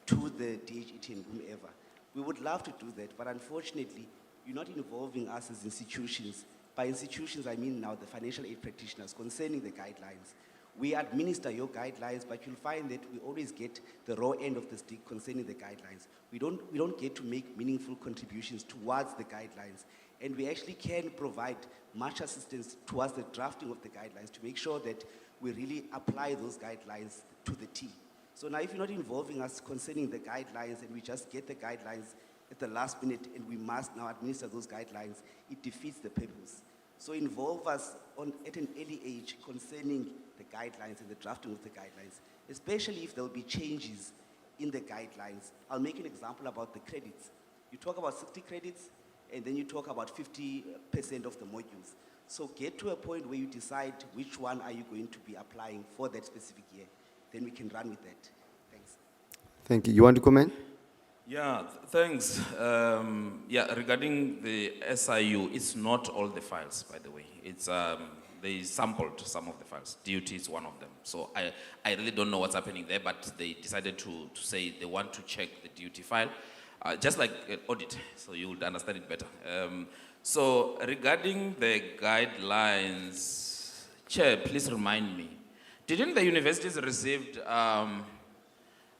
to the DHET and whomever. We would love to do that, but unfortunately, you're not involving us as institutions. By institutions, I mean now the financial aid practitioners concerning the guidelines. We administer your guidelines, but you'll find that we always get the raw end of the stick concerning the guidelines. We don't get to make meaningful contributions towards the guidelines. And we actually can provide much assistance towards the drafting of the guidelines to make sure that we really apply those guidelines to the T. So now if you're not involving us concerning the guidelines and we just get the guidelines at the last minute and we must now administer those guidelines, it defeats the purpose. So involve us at an early age concerning the guidelines and the drafting of the guidelines, especially if there will be changes in the guidelines. I'll make an example about the credits. You talk about 60 credits, and then you talk about 50% of the modules. So get to a point where you decide which one are you going to be applying for that specific year. Then we can run with that. Thanks. Thank you. You want to comment? Yeah, thanks. Regarding the SIU, it's not all the files, by the way. It's they sampled some of the files. DUT is one of them. So I really don't know what's happening there, but they decided to say they want to check the DUT file, just like an audit, so you would understand it better. So regarding the guidelines, Chair, please remind me, didn't the universities received the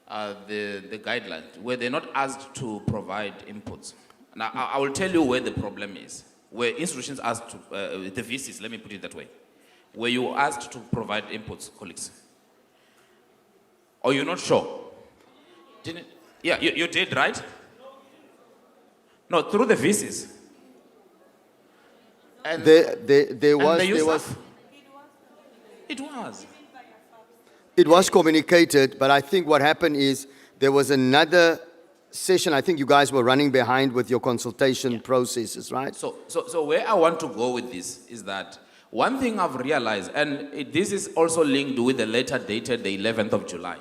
guidelines? Were they not asked to provide inputs? Now, I will tell you where the problem is. Where institutions asked to, the VCs, let me put it that way. Were you asked to provide inputs, colleagues? Or you're not sure? Didn't? Yeah, you did, right? No, through the VCs. And There was. It was communicated, but I think what happened is there was another session. I think you guys were running behind with your consultation processes, right? So where I want to go with this is that one thing I've realized, and this is also linked with the letter dated the 11th of July.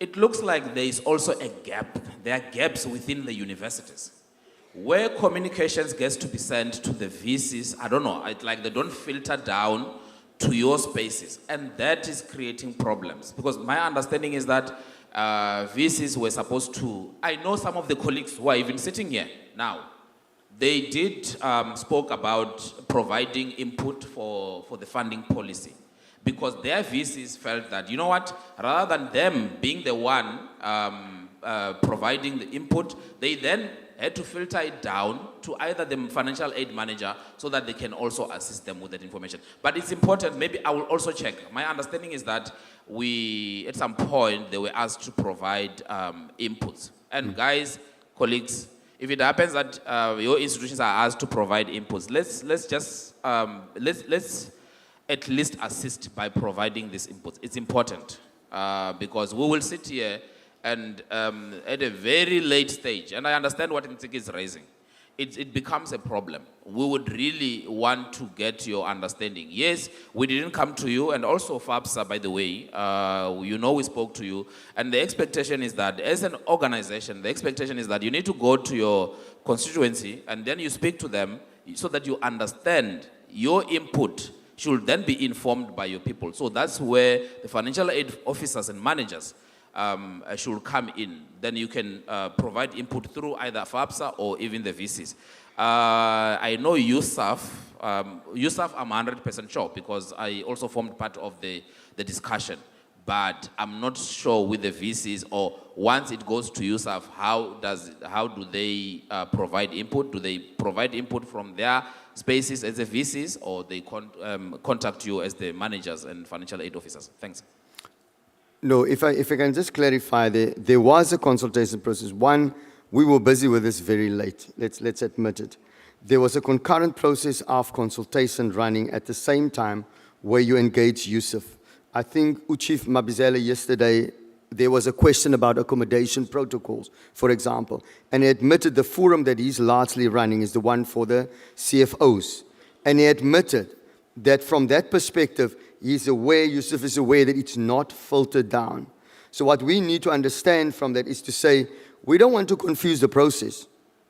It looks like there is also a gap. There are gaps within the universities where communications gets to be sent to the VCs. I don't know, like they don't filter down to your spaces, and that is creating problems. Because my understanding is that VCs were supposed to, I know some of the colleagues who are even sitting here now, they did spoke about providing input for the funding policy, because their VCs felt that, you know what, rather than them being the one providing the input, they then had to filter it down to either the financial aid manager so that they can also assist them with that information. But it's important, maybe I will also check. My understanding is that we, at some point, they were asked to provide inputs. And guys, colleagues, if it happens that your institutions are asked to provide inputs, let's at least assist by providing these inputs. It's important because we will sit here and at a very late stage, and I understand what Ntiki is raising, it becomes a problem. We would really want to get your understanding. Yes, we didn't come to you, and also FAPSA, by the way, you know we spoke to you, and the expectation is that as an organization, the expectation is that you need to go to your constituency and then you speak to them so that you understand your input should then be informed by your people. So that's where the financial aid officers and managers should come in. Then you can provide input through either FAPSA or even the VCs. I know USAF, I'm 100% sure because I also formed part of the discussion, but I'm not sure with the VCs or once it goes to USAF, how do they provide input? Do they provide input from their spaces as the VCs or they contact you as the managers and financial aid officers? Thanks. No, if I can just clarify, there was a consultation process. One, we were busy with this very late. Let's admit it. There was a concurrent process of consultation running at the same time where you engage Yusuf. I think Chief Mabizela yesterday, there was a question about accommodation protocols, for example, and he admitted the forum that he's largely running is the one for the CFOs. And he admitted that from that perspective, he's aware, Yusuf is aware that it's not filtered down. So what we need to understand from that is to say, we don't want to confuse the process,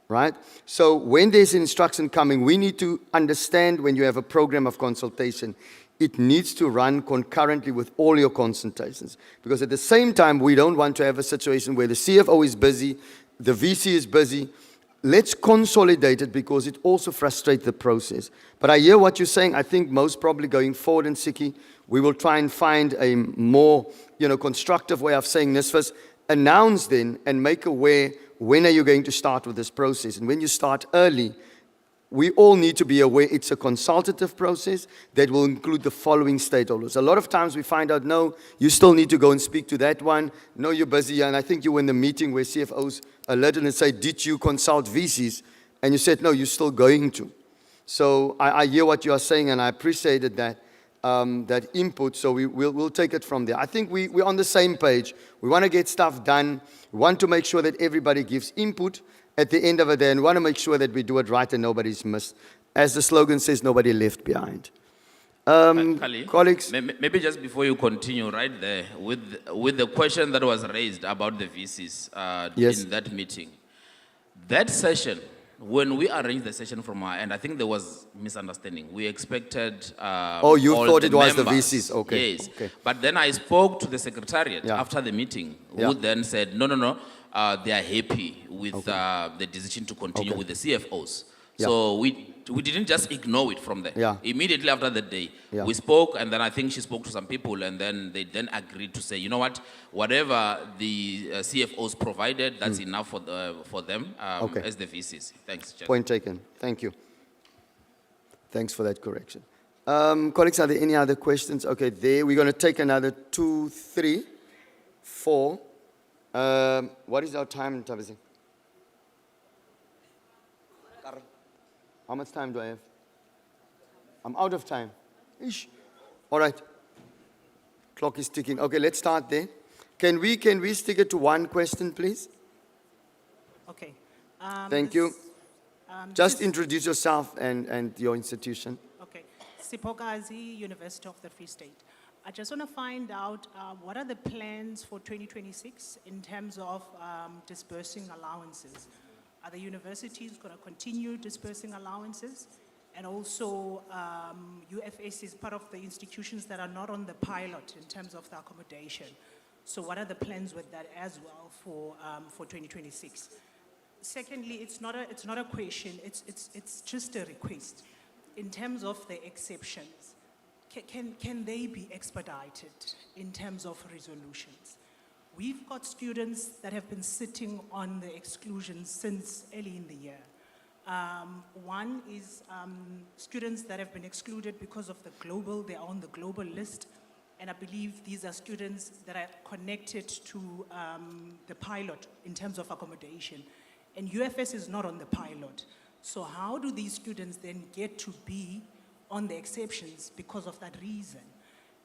right? So when there's an instruction coming, we need to understand when you have a program of consultation, it needs to run concurrently with all your consultations. Because at the same time, we don't want to have a situation where the CFO is busy, the VC is busy. Let's consolidate it because it also frustrates the process. But I hear what you're saying. I think most probably going forward in Siki, we will try and find a more constructive way of saying this first. Announce then and make aware when are you going to start with this process. And when you start early, we all need to be aware it's a consultative process that will include the following stakeholders. A lot of times we find out, no, you still need to go and speak to that one. No, you're busy. And I think you were in the meeting where CFOs alerted and say, did you consult VCs? And you said, no, you're still going to. So I hear what you are saying, and I appreciated that, that input. So we'll take it from there. I think we're on the same page. We want to get stuff done. We want to make sure that everybody gives input at the end of the day, and we want to make sure that we do it right and nobody's missed. As the slogan says, nobody left behind. Kali, colleagues? Maybe just before you continue right there, with the question that was raised about the VCs Yes. in that meeting, that session, when we arranged the session from our end, I think there was misunderstanding. We expected Oh, you all thought the it was the members. VCs, okay. Yes, Okay. but then I spoke to the secretariat Yeah. after the meeting, Yeah. who then said, no, they are happy with the decision to continue Okay. with the CFOs. Yeah. So we didn't just ignore it from there. Yeah. Immediately after the day, Yeah. we spoke, and then I think she spoke to some people, and then they then agreed to say, you know what, whatever the CFOs provided, that's enough for them Okay. as the VCs. Thanks, Chair. Point taken. Thank you. Thanks for that correction. Colleagues, are there any other questions? Okay, there. We're going to take another 2, 3, 4. What is our time, Tabazi? How much time do I have? I'm out of time. Ish. All right. Clock is ticking. Okay, let's start there. Can we stick it to one question, please? Okay. Thank you. This Just is- introduce yourself and your institution. Okay. Sipokazi, University of the Free State. I just want to find out what are the plans for 2026 in terms of dispersing allowances? Are the universities going to continue dispersing allowances? And also, UFS is part of the institutions that are not on the pilot in terms of the accommodation. So what are the plans with that as well for 2026? Secondly, it's not a question, it's just a request. In terms of the exceptions, can they be expedited in terms of resolutions? We've got students that have been sitting on the exclusions since early in the year. One is students that have been excluded because of they are on the global list. And I believe these are students that are connected to the pilot in terms of accommodation. And UFS is not on the pilot. So how do these students then get to be on the exceptions because of that reason?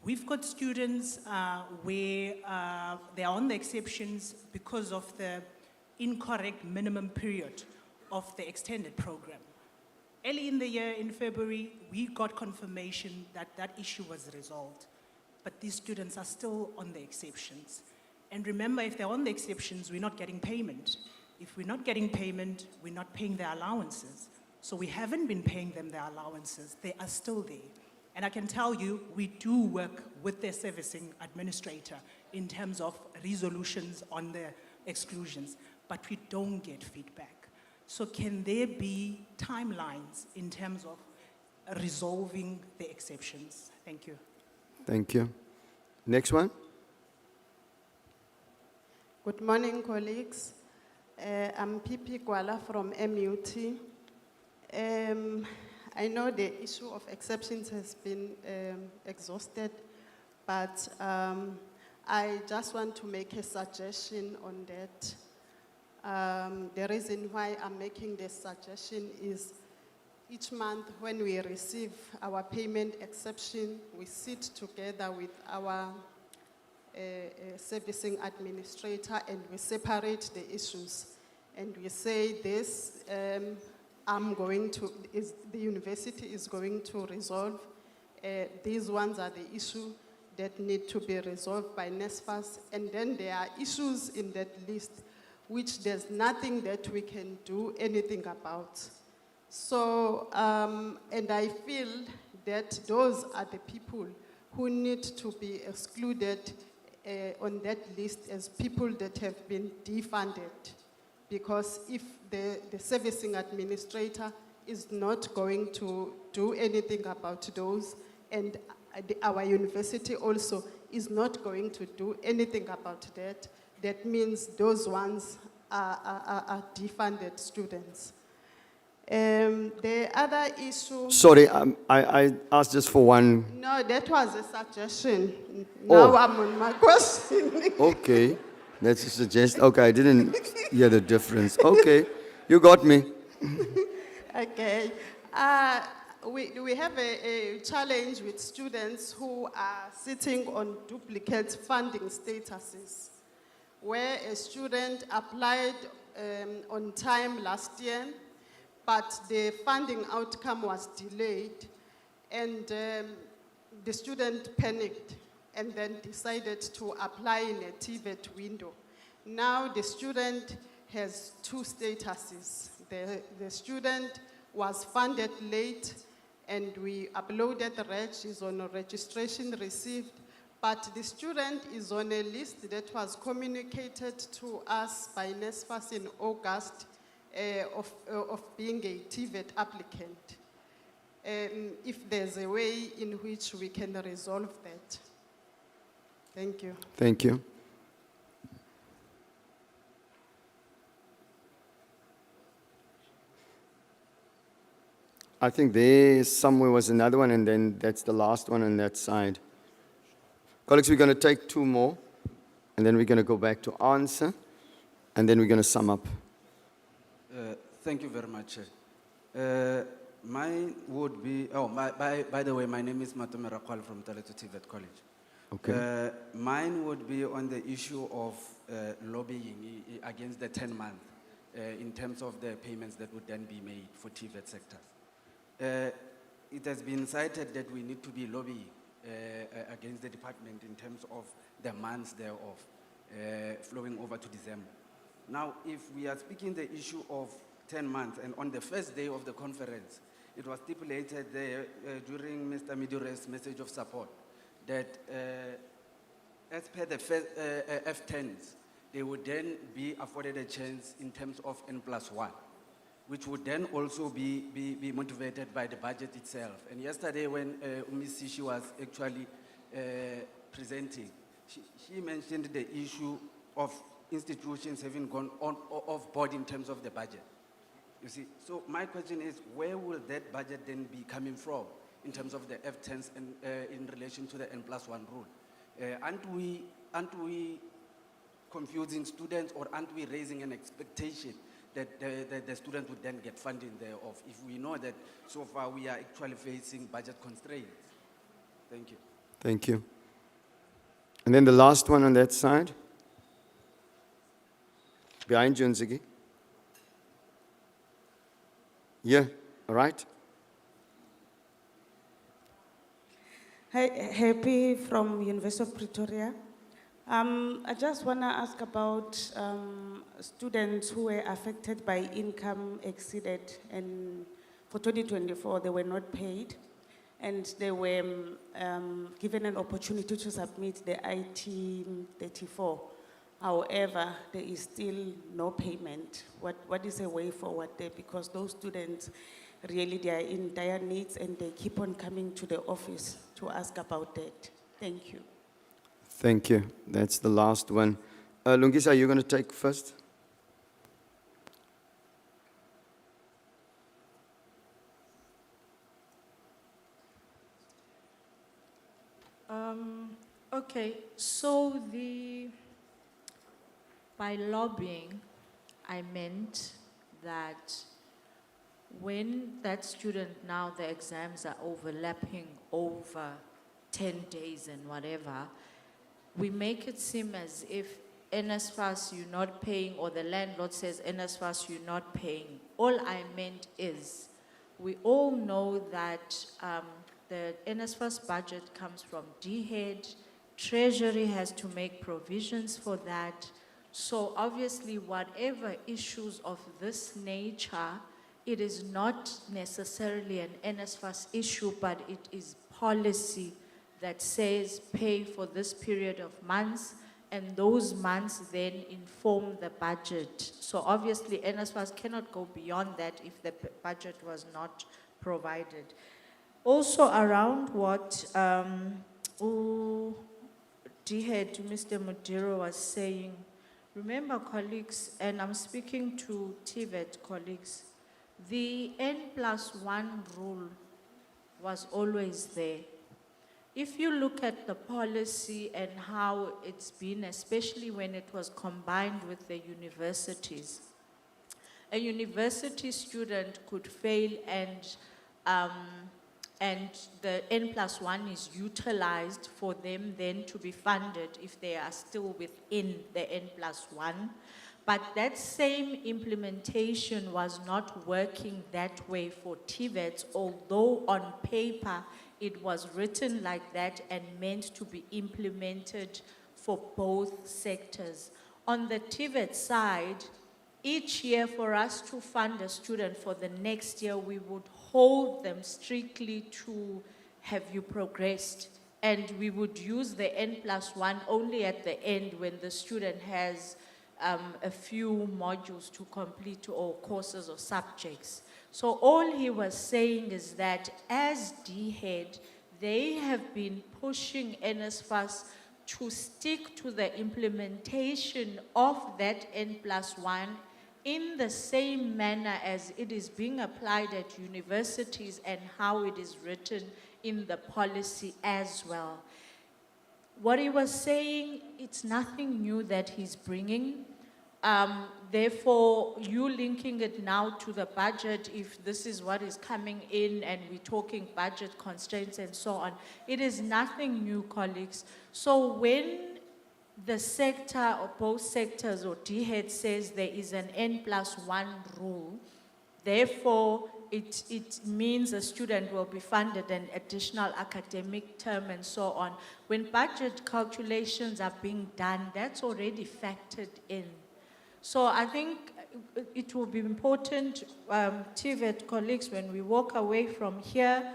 We've got students where they are on the exceptions because of the incorrect minimum period of the extended program. Early in the year, in February, we got confirmation that that issue was resolved. But these students are still on the exceptions. And remember, if they're on the exceptions, we're not getting payment. If we're not getting payment, we're not paying their allowances. So we haven't been paying them their allowances. They are still there. And I can tell you, we do work with their servicing administrator in terms of resolutions on the exclusions, but we don't get feedback. So can there be timelines in terms of resolving the exceptions? Thank you. Thank you. Next one. Good morning, colleagues. I'm Pipi Kwala from MUT. I know the issue of exceptions has been exhausted, but I just want to make a suggestion on that. The reason why I'm making this suggestion is each month when we receive our payment exception, we sit together with our servicing administrator and we separate the issues. And we say this, the university is going to resolve. These ones are the issues that need to be resolved by NSFAS. And then there are issues in that list which there's nothing that we can do anything about. So, and I feel that those are the people who need to be excluded on that list as people that have been defunded. Because if the servicing administrator is not going to do anything about those, and our university also is not going to do anything about that, that means those ones are defunded students. The other issue... Sorry, I asked just for one. No, that was a suggestion. Oh. Now I'm on my question. Okay, that's a suggestion. Okay, I didn't hear the difference. Okay, you got me. Okay. We have a challenge with students who are sitting on duplicate funding statuses, where a student applied on time last year, but the funding outcome was delayed, and the student panicked and then decided to apply in a TVET window. Now the student has two statuses. The student was funded late, and we uploaded the reg, is on a registration received, but the student is on a list that was communicated to us by NSFAS in August of being a TVET applicant. If there's a way in which we can resolve that. Thank you. Thank you. I think there somewhere was another one, and then that's the last one on that side. Colleagues, we're going to take two more, and then we're going to go back to answer, and then we're going to sum up. Thank you very much. Mine would be, by the way, my name is Matomera Kwal from Taleto TVET College. Okay. Mine would be on the issue of lobbying against the 10-month in terms of the payments that would then be made for TVET sectors. It has been cited that we need to be lobbying against the department in terms of the months thereof, flowing over to December. Now, if we are speaking the issue of 10 months, and on the first day of the conference, it was stipulated there during Mr. Midure's message of support that as per the F10s, they would then be afforded a chance in terms of N+1, which would then also be motivated by the budget itself. And yesterday when Ms. Sishi was actually presenting, she mentioned the issue of institutions having gone off board in terms of the budget. You see, so my question is, where will that budget then be coming from in terms of the F10s and in relation to the N+1 rule? Aren't we confusing students, or aren't we raising an expectation that the student would then get funding thereof, if we know that so far we are actually facing budget constraints? Thank you. Thank you. And then the last one on that side. Behind you, Nzigi. Yeah, all right. Hi, Happy from University of Pretoria. I just want to ask about students who were affected by income exceeded, and for 2024 they were not paid, and they were given an opportunity to submit the IT-34. However, there is still no payment. What is a way forward there? Because those students really, they are in dire needs, and they keep on coming to the office to ask about that. Thank you. Thank you. That's the last one. Lungisa, are you going to take first? Okay, so by lobbying, I meant that when that student, now the exams are overlapping over 10 days and whatever, we make it seem as if NSFAS you're not paying, or the landlord says NSFAS you're not paying. All I meant is, we all know that the NSFAS budget comes from DHEAD, Treasury has to make provisions for that. So obviously whatever issues of this nature, it is not necessarily an NSFAS issue, but it is policy that says pay for this period of months, and those months then inform the budget. So obviously NSFAS cannot go beyond that if the budget was not provided. Also around what DHEAD, Mr. Mudiro was saying, remember colleagues, and I'm speaking to TVET colleagues, the N+1 rule was always there. If you look at the policy and how it's been, especially when it was combined with the universities, a university student could fail, and the N+1 is utilized for them then to be funded if they are still within the N+1. But that same implementation was not working that way for TVETs, although on paper it was written like that and meant to be implemented for both sectors. On the TVET side, each year for us to fund a student for the next year, we would hold them strictly to have you progressed, and we would use the N+1 only at the end when the student has a few modules to complete or courses or subjects. So all he was saying is that as DHEAD, they have been pushing NSFAS to stick to the implementation of that N+1 in the same manner as it is being applied at universities and how it is written in the policy as well. What he was saying, it's nothing new that he's bringing. Therefore, you linking it now to the budget, if this is what is coming in and we're talking budget constraints and so on, it is nothing new, colleagues. So when the sector or both sectors or DHEAD says there is an N+1 rule, therefore it means a student will be funded an additional academic term and so on. When budget calculations are being done, that's already factored in. So I think it will be important, TVET colleagues, when we walk away from here,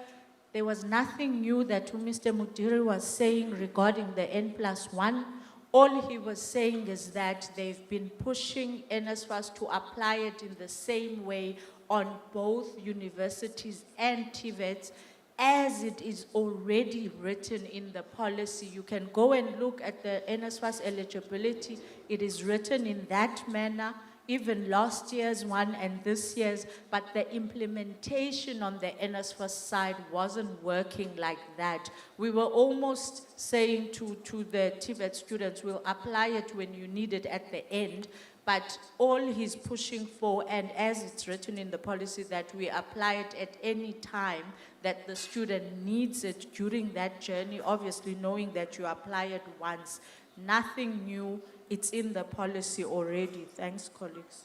there was nothing new that Mr. Mudiri was saying regarding the N+1. All he was saying is that they've been pushing NSFAS to apply it in the same way on both universities and TVETs, as it is already written in the policy. You can go and look at the NSFAS eligibility. It is written in that manner, even last year's one and this year's, but the implementation on the NSFAS side wasn't working like that. We were almost saying to the TVET students, we'll apply it when you need it at the end, but all he's pushing for, and as it's written in the policy, that we apply it at any time that the student needs it during that journey, obviously knowing that you apply it once. Nothing new, it's in the policy already. Thanks, colleagues.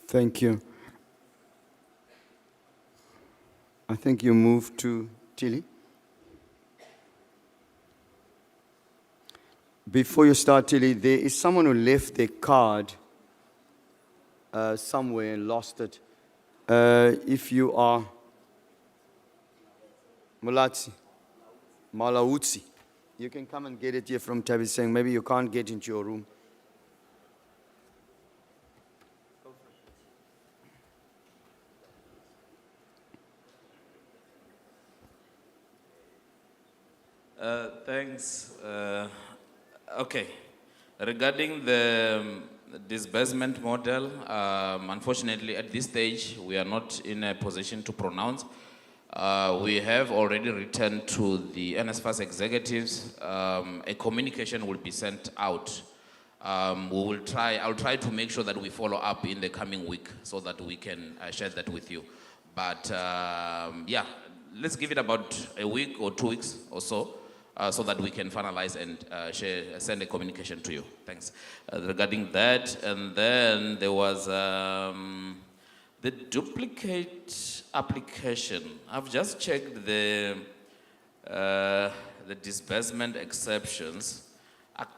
Thank you. I think you move to Tilly. Before you start, Tilly, there is someone who left their card somewhere and lost it. If you are Malautsi, you can come and get it here from Tabby, saying maybe you can't get into your room. Thanks. Okay. Regarding the disbursement model, unfortunately at this stage we are not in a position to pronounce. We have already written to the NSFAS executives. A communication will be sent out. I'll try to make sure that we follow up in the coming week so that we can share that with you. But yeah, let's give it about a week or 2 weeks or so. So that we can finalize and send a communication to you. Thanks. Regarding that, and then there was the duplicate application. I've just checked the disbursement exceptions.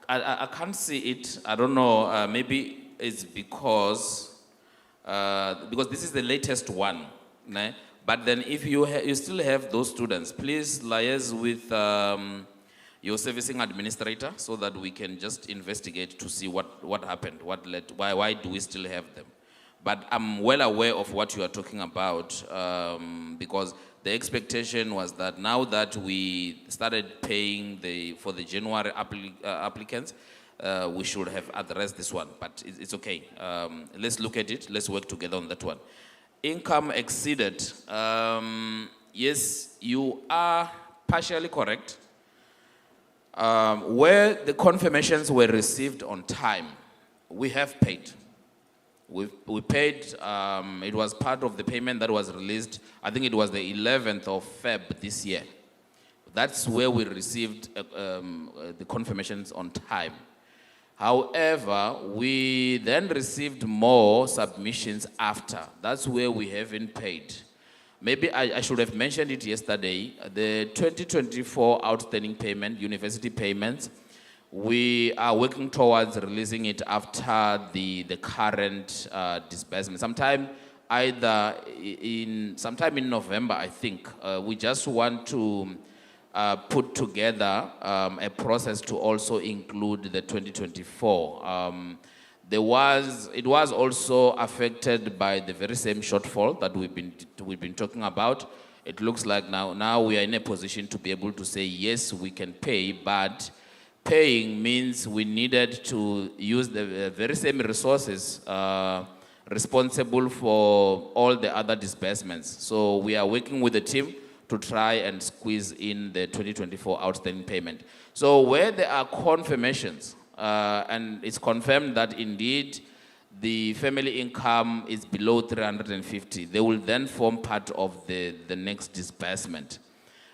I can't see it. I don't know. Maybe it's because this is the latest one. Né? But then if you still have those students, please liaise with your servicing administrator so that we can just investigate to see what happened, why do we still have them. But I'm well aware of what you are talking about because the expectation was that now that we started paying for the January applicants, we should have addressed this one, but it's okay. Let's look at it, let's work together on that one. Income exceeded. Yes, you are partially correct. Where the confirmations were received on time, we have paid. We paid, it was part of the payment that was released, I think it was the 11th of Feb this year. That's where we received the confirmations on time. However, we then received more submissions after. That's where we haven't paid. Maybe I should have mentioned it yesterday. The 2024 outstanding payment, university payments, we are working towards releasing it after the current disbursement. Sometime in November, I think. We just want to put together a process to also include the 2024. It was also affected by the very same shortfall that we've been talking about. It looks like now we are in a position to be able to say yes, we can pay, but paying means we needed to use the very same resources responsible for all the other disbursements. So we are working with the team to try and squeeze in the 2024 outstanding payment. So where there are confirmations, and it's confirmed that indeed the family income is below 350, they will then form part of the next disbursement.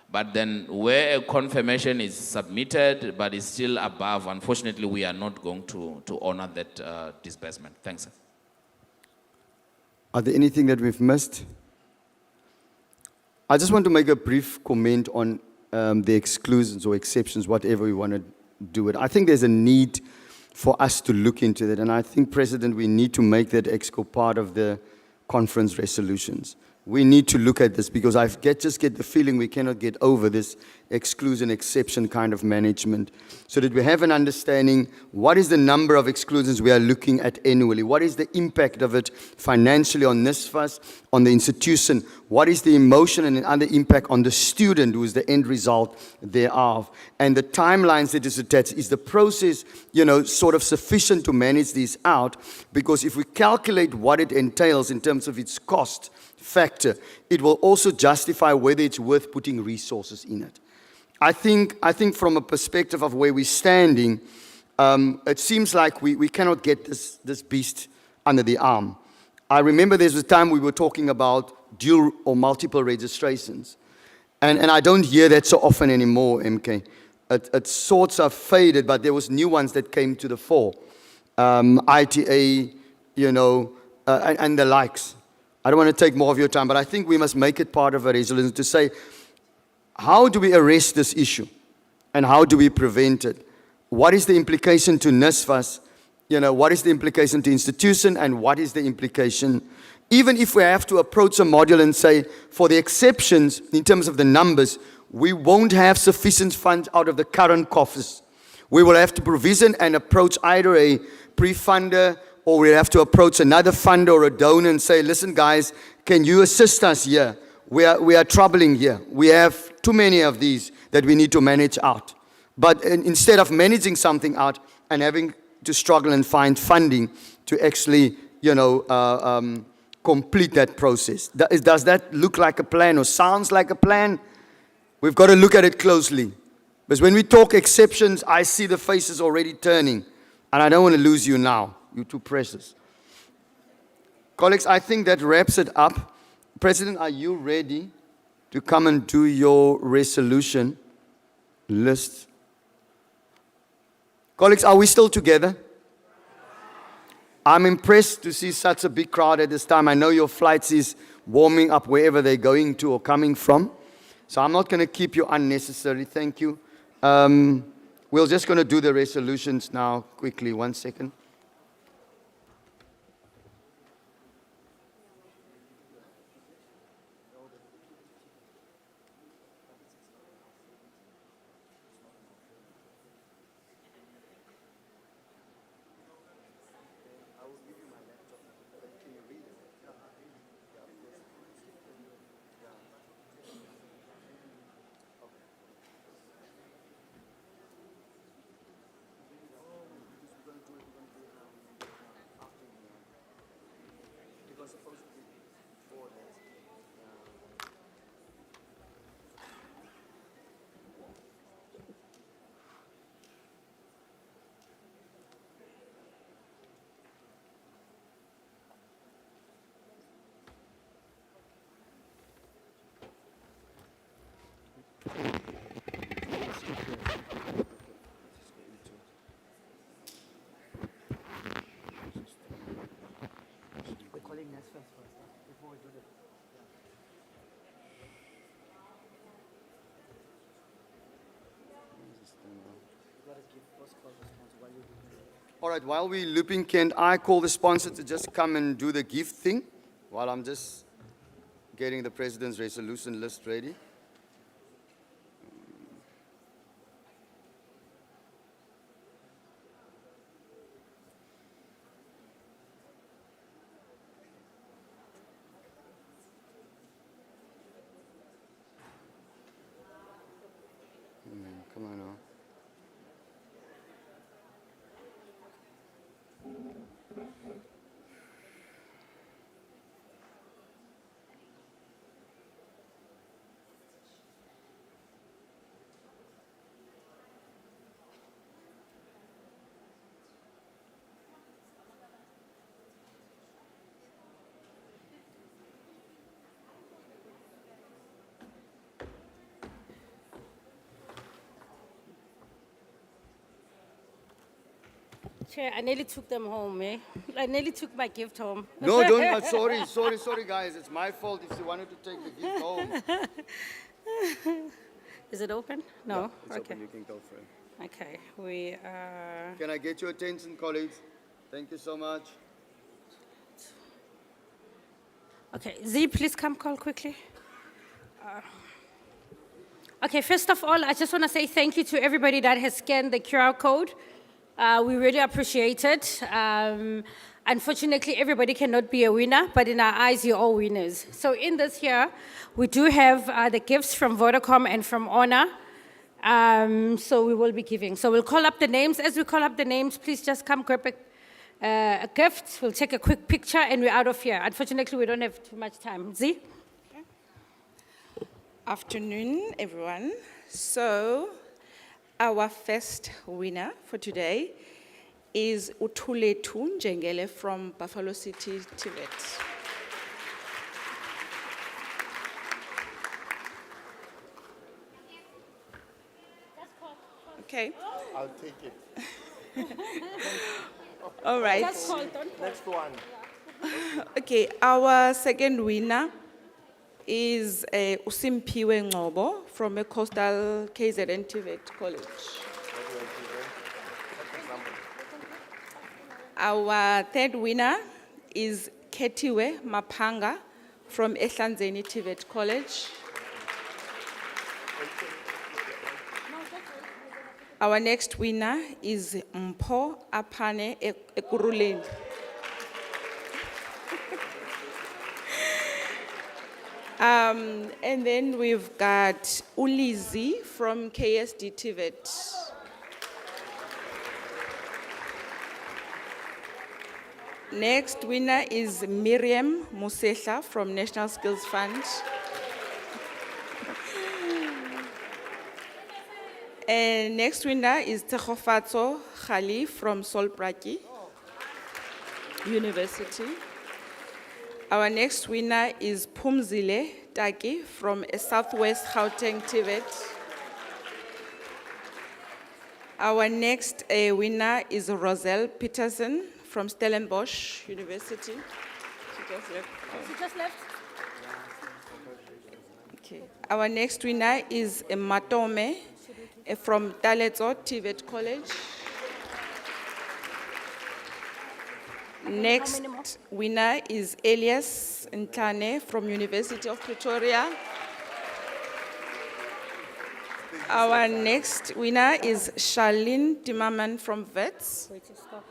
But then where a confirmation is submitted but is still above, unfortunately we are not going to honor that disbursement. Thanks. Are there anything that we've missed? I just want to make a brief comment on the exclusions or exceptions, whatever we want to do it. I think there's a need for us to look into that, and I think, President, we need to make that EXCO part of the conference resolutions. we need to look at this, because just get the feeling we cannot get over this exclusion exception kind of management, so that we have an understanding what is the number of exclusions we are looking at annually, what is the impact of it financially on NSFAS, on the institution, what is the emotion and other impact on the student who is the end result thereof, and the timelines that is attached. Is the process, sort of sufficient to manage these out? Because if we calculate what it entails in terms of its cost factor, it will also justify whether it's worth putting resources in it. I think from a perspective of where we're standing, it seems like we cannot get this beast under the arm. I remember there was a time we were talking about dual or multiple registrations. And I don't hear that so often anymore, MK. It sorts of faded, but there was new ones that came to the fore. ITA, and the likes. I don't want to take more of your time, but I think we must make it part of a resolution to say, how do we arrest this issue? And how do we prevent it? What is the implication to NSFAS? What is the implication to institution? And what is the implication, even if we have to approach a module and say, for the exceptions, in terms of the numbers, we won't have sufficient funds out of the current coffers. We will have to provision and approach either a pre-funder, or we have to approach another funder or a donor and say, listen guys, can you assist us here? We are troubling here. We have too many of these that we need to manage out. But instead of managing something out and having to struggle and find funding to actually, complete that process. Does that look like a plan or sounds like a plan? We've got to look at it closely. Because when we talk exceptions, I see the faces already turning. And I don't want to lose you now. You're too precious. Colleagues, I think that wraps it up. President, are you ready to come and do your resolution list? Colleagues, are we still together? I'm impressed to see such a big crowd at this time. I know your flights is warming up wherever they're going to or coming from. So I'm not going to keep you unnecessarily. Thank you. We're just going to do the resolutions now quickly. 1 second. All right, while we're looping, can I call the sponsor to just come and do the gift thing while I'm just getting the President's resolution list ready? Come on now. Chair, I nearly took them home, eh? I nearly took my gift home. No, don't. Sorry, guys. It's my fault if you wanted to take the gift home. Is it open? No? Yeah, it's okay. open. You can go for it. Okay, we are... Can I get your attention, colleagues? Thank you so much. Okay, Z, please come call quickly. Okay, first of all, I just want to say thank you to everybody that has scanned the QR code. We really appreciate it. Unfortunately, everybody cannot be a winner, but in our eyes, you're all winners. So in this here, we do have the gifts from Vodacom and from Honor. So we will be giving. So we'll call up the names. As we call up the names, please just come grab a gift. We'll take a quick picture and we're out of here. Unfortunately, we don't have too much time. Z? Afternoon, everyone. So, our first winner for today is Utuletu Njengele from Buffalo City, Tibet. Okay. I'll take it. All right. Next one. Okay, our second winner is Usimpiwe Ngobo from a coastal KZN Tibet College. Our third winner is Ketiwe Mapanga from Ehlanzeni Tibet College. Our next winner is Mpho Apane Ekuruleni. And then we've got Ulizi from KSD Tibet. Next winner is Miriam Musehla from National Skills Fund. And next winner is Tegofatso Khali from Solbraki University. Our next winner is Pumzile Taki from Southwest Gauteng, Tibet. Our next winner is Roselle Peterson from Stellenbosch University. She just left. She just left. Okay. Our next winner is Matome from Daletso Tibet College. Next winner is Elias Ntlane from University of Pretoria. Our next winner is Charlene Timmerman from Wits. Wait, stop.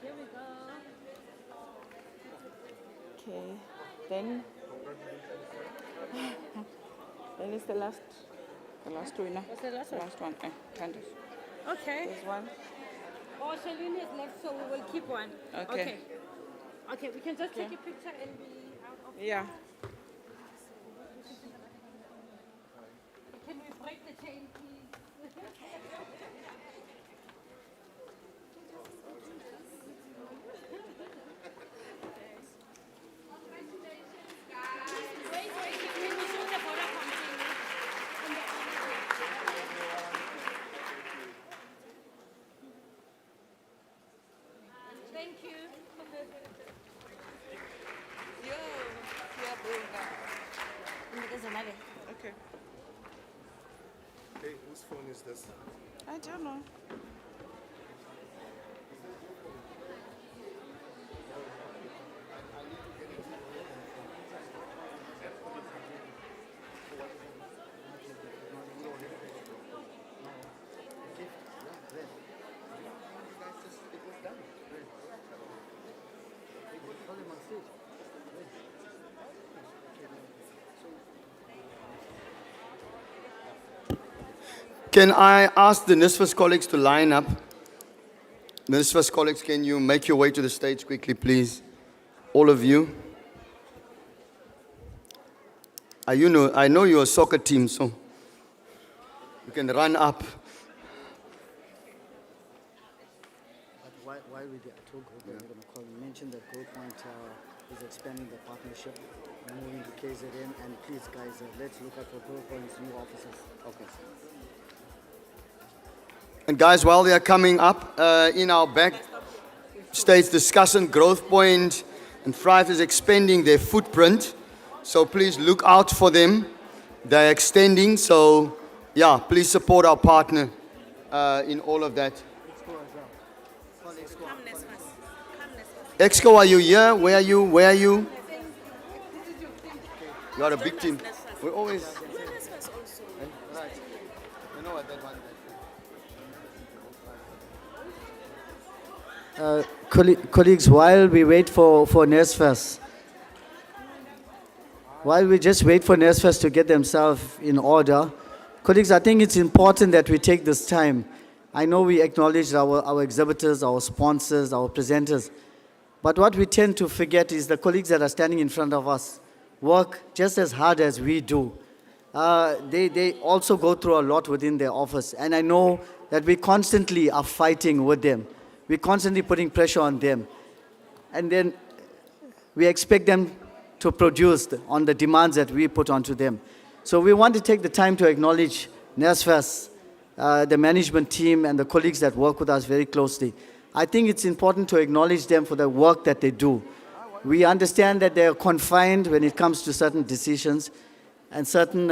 Here we go. Okay, then it's the last winner. What's the last one? Last one, Candace. Okay. There's one. Oh, Shalini is left, so we will keep one. Okay. Okay, we can just take a picture and be out of Yeah. Can we break the chain, please? Thank you. Okay. Hey, whose phone is this? I don't know. Can I ask the NSFAS colleagues to line up? The NSFAS colleagues, can you make your way to the stage quickly, please? All of you. I know you're a soccer team, so you can run up. But why we get a tour group, we're going to call and mention that Growth Point is expanding the partnership, moving to KZN, and please guys, let's look out for Growth Point's new offices. Okay. And guys, while they are coming up, in our back stage discussion, Growth Point and Thrive is expanding their footprint. So please look out for them. They're extending, so yeah, please support our partner in all of that. Come, Nesmas. Exco, are you here? Where are you? Where are you? You are a big team. We always. Right. You know what that one. Colleagues, while we wait for NSFAS, while we just wait for NSFAS to get themselves in order, colleagues, I think it's important that we take this time. I know we acknowledge our exhibitors, our sponsors, our presenters, but what we tend to forget is the colleagues that are standing in front of us work just as hard as we do. They also go through a lot within their office, and I know that we constantly are fighting with them. We're constantly putting pressure on them. And then we expect them to produce on the demands that we put onto them. So we want to take the time to acknowledge NSFAS, the management team, and the colleagues that work with us very closely. I think it's important to acknowledge them for the work that they do. We understand that they're confined when it comes to certain decisions and certain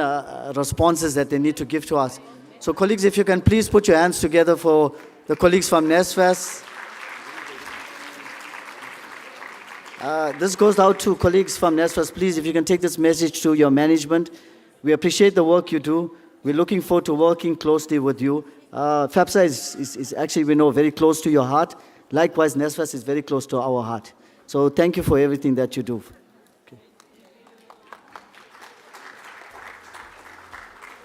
responses that they need to give to us. So colleagues, if you can please put your hands together for the colleagues from NSFAS. This goes out to colleagues from NSFAS. Please, if you can take this message to your management. We appreciate the work you do. We're looking forward to working closely with you. FAPSA is actually, we know, very close to your heart. Likewise, NSFAS is very close to our heart. So thank you for everything that you do. Okay.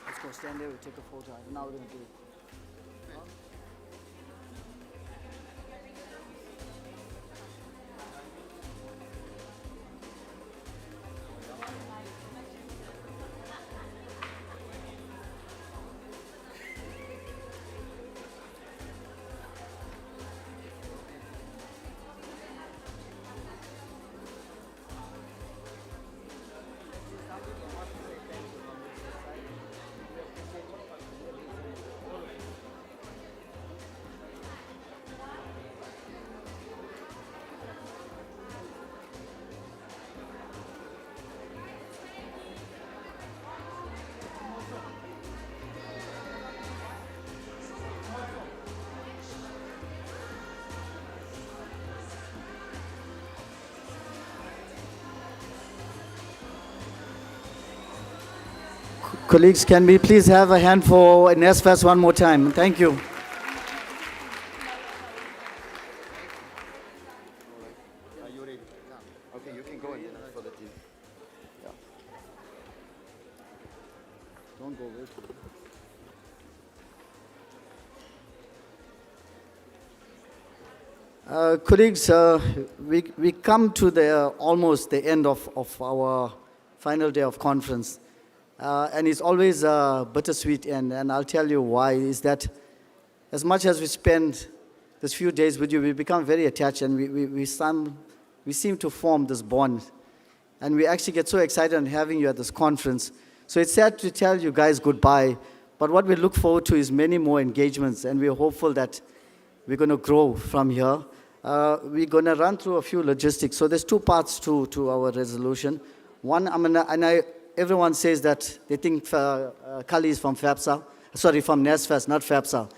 Let's go stand there, we'll take a photo. Now we're going to do it. Colleagues, can we please have a hand for NSFAS one more time? Thank you. Are you ready? Yeah. Okay, you can go in for the team. Yeah. Don't go away. Colleagues, we come to almost the end of our final day of conference. And it's always bittersweet, and I'll tell you why, is that as much as we spend these few days with you, we become very attached, and we seem to form this bond. And we actually get so excited on having you at this conference. So it's sad to tell you guys goodbye, but what we look forward to is many more engagements, and we're hopeful that we're going to grow from here. We're going to run through a few logistics. So there's two parts to our resolution. One, everyone says that they think Kali is from FAPSA, sorry, from NSFAS, not FAPSA.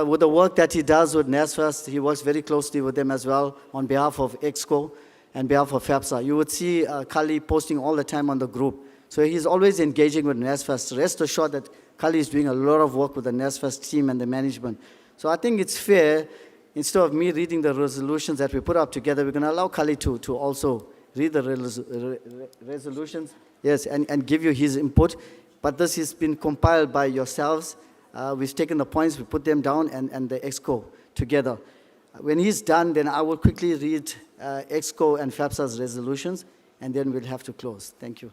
With the work that he does with NSFAS, he works very closely with them as well on behalf of EXCO and behalf of FAPSA. You would see Kali posting all the time on the group. So he's always engaging with NSFAS. Rest assured that Kali is doing a lot of work with the NSFAS team and the management. So I think it's fair, instead of me reading the resolutions that we put up together, we're going to allow Kali to also read the resolutions. Yes, and give you his input. But this has been compiled by yourselves. We've taken the points, we put them down, and the EXCO together. When he's done, then I will quickly read EXCO and FAPSA's resolutions, and then we'll have to close. Thank you.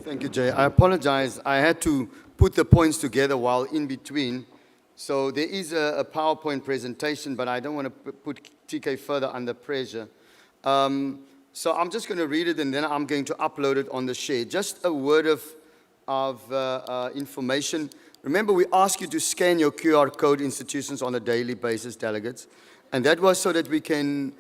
Thank you, Jay. I apologize. I had to put the points together while in between. So there is a PowerPoint presentation, but I don't want to put TK further under pressure. So I'm just going to read it, and then I'm going to upload it on the share. Just a word of information. Remember, we ask you to scan your QR code institutions on a daily basis, delegates. And that was so that we can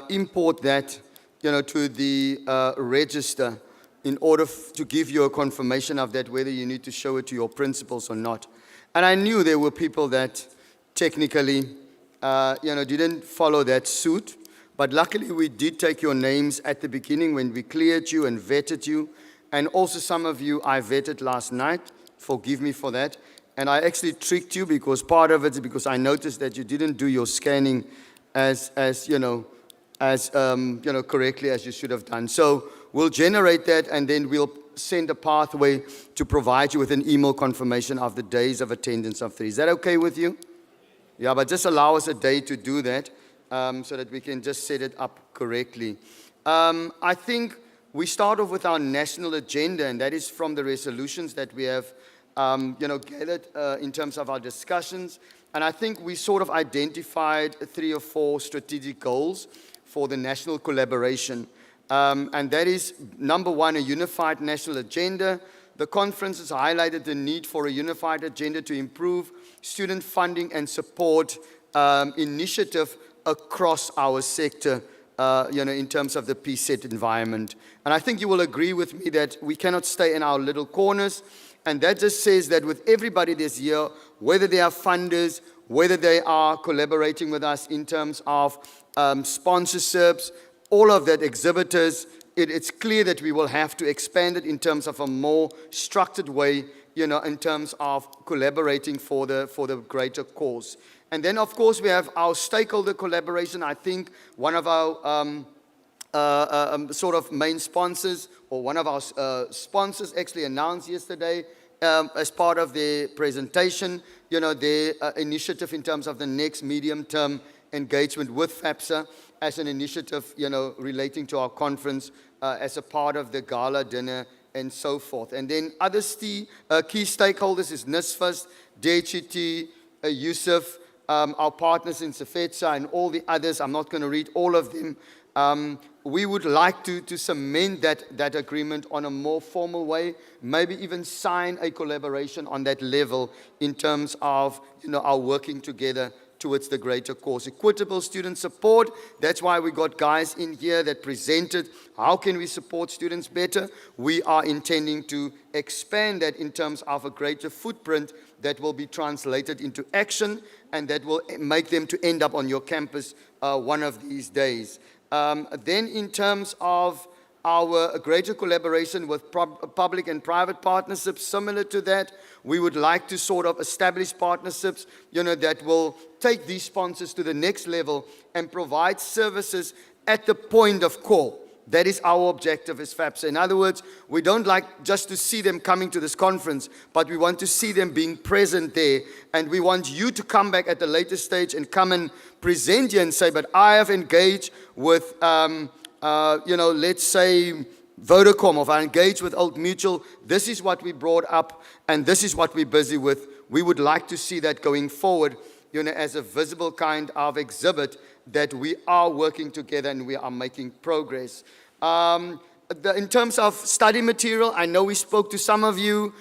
import that, to the register in order to give you a confirmation of that, whether you need to show it to your principals or not. And I knew there were people that technically didn't follow that suit. But luckily, we did take your names at the beginning when we cleared you and vetted you. And also some of you I vetted last night. Forgive me for that. And I actually tricked you because part of it is because I noticed that you didn't do your scanning as correctly as you should have done. So we'll generate that, and then we'll send a pathway to provide you with an email confirmation of the days of attendance of 3. Is that okay with you? Yeah, but just allow us a day to do that so that we can just set it up correctly. I think we start off with our national agenda, and that is from the resolutions that we have gathered in terms of our discussions. And I think we sort of identified 3 or 4 strategic goals for the national collaboration. And that is, number 1, a unified national agenda. The conference has highlighted the need for a unified agenda to improve student funding and support initiative across our sector, in terms of the PSET environment. And I think you will agree with me that we cannot stay in our little corners. And that just says that with everybody this year, whether they are funders, whether they are collaborating with us in terms of sponsorships, all of that, exhibitors, it's clear that we will have to expand it in terms of a more structured way, in terms of collaborating for the greater cause. And then, of course, we have our stakeholder collaboration. I think one of our sort of main sponsors, or one of our sponsors actually announced yesterday as part of the presentation, their initiative in terms of the next medium-term engagement with FAPSA as an initiative, relating to our conference as a part of the gala dinner and so forth. And then other key stakeholders is NSFAS, DHET, Yusuf, our partners in FAPSA, and all the others. I'm not going to read all of them. We would like to cement that agreement on a more formal way, maybe even sign a collaboration on that level in terms of our working together towards the greater cause. Equitable student support, that's why we got guys in here that presented how can we support students better. We are intending to expand that in terms of a greater footprint that will be translated into action, and that will make them to end up on your campus one of these days. Then in terms of our greater collaboration with public and private partnerships, similar to that, we would like to sort of establish partnerships, that will take these sponsors to the next level and provide services at the point of call. That is our objective as FAPSA. In other words, we don't like just to see them coming to this conference, but we want to see them being present there. And we want you to come back at the later stage and come and present you and say, but I have engaged with, let's say, Vodacom, or I engaged with Old Mutual. This is what we brought up, and this is what we're busy with. We would like to see that going forward, as a visible kind of exhibit that we are working together and we are making progress. In terms of study material, I know we spoke to some of you.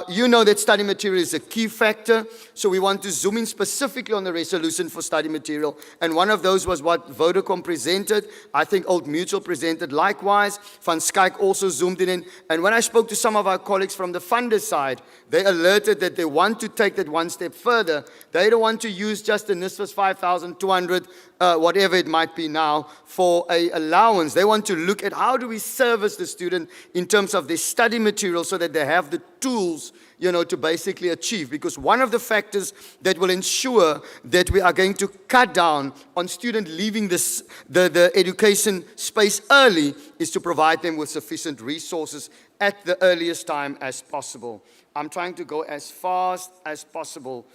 You know that study material is a key factor, so we want to zoom in specifically on the resolution for study material. And one of those was what Vodacom presented. I think Old Mutual presented likewise. Van Skyk also zoomed in. And when I spoke to some of our colleagues from the funder side, they alerted that they want to take that one step further. They don't want to use just the NSFAS 5,200, whatever it might be now, for an allowance. They want to look at how do we service the student in terms of their study material so that they have the tools, to basically achieve. Because one of the factors that will ensure that we are going to cut down on students leaving the education space early is to provide them with sufficient resources at the earliest time as possible. I'm trying to go as fast as possible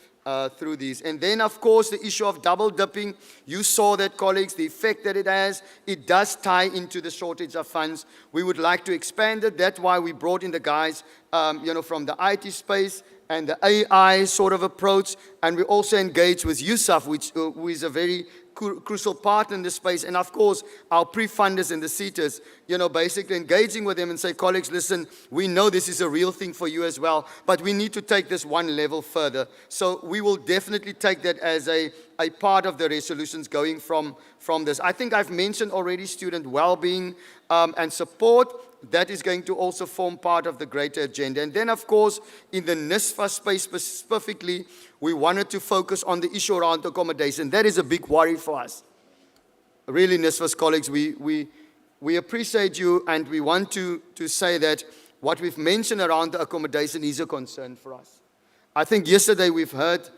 through these. And then, of course, the issue of double dipping. You saw that, colleagues, the effect that it has. It does tie into the shortage of funds. We would like to expand it. That's why we brought in the guys, from the IT space and the AI sort of approach. And we also engaged with Yusuf, who is a very crucial partner in this space. And of course, our pre-funders and the seaters, basically engaging with them and say, colleagues, listen, we know this is a real thing for you as well, but we need to take this one level further. So we will definitely take that as a part of the resolutions going from this. I think I've mentioned already student well-being and support. That is going to also form part of the greater agenda. And then, of course, in the NSFA space specifically, We wanted to focus on the issue around accommodation. That is a big worry for us. Really, NSFAS colleagues, we appreciate you, and we want to say that what we've mentioned around the accommodation is a concern for us. I think yesterday we've heard,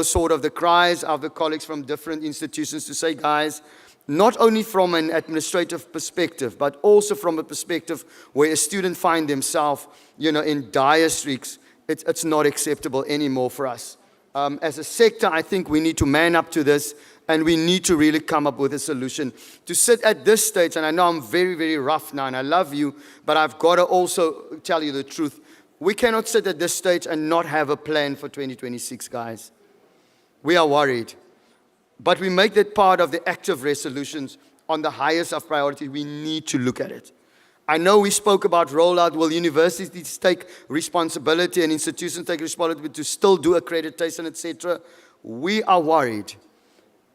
sort of the cries of the colleagues from different institutions to say, guys, not only from an administrative perspective, but also from a perspective where a student finds themselves, in dire straits, it's not acceptable anymore for us. As a sector, I think we need to man up to this, and we need to really come up with a solution. To sit at this stage, and I know I'm very, very rough now, and I love you, but I've got to also tell you the truth. We cannot sit at this stage and not have a plan for 2026, guys. We are worried. But we make that part of the active resolutions on the highest of priority. We need to look at it. I know we spoke about rollout. Will universities take responsibility and institutions take responsibility to still do accreditation, etc.? We are worried.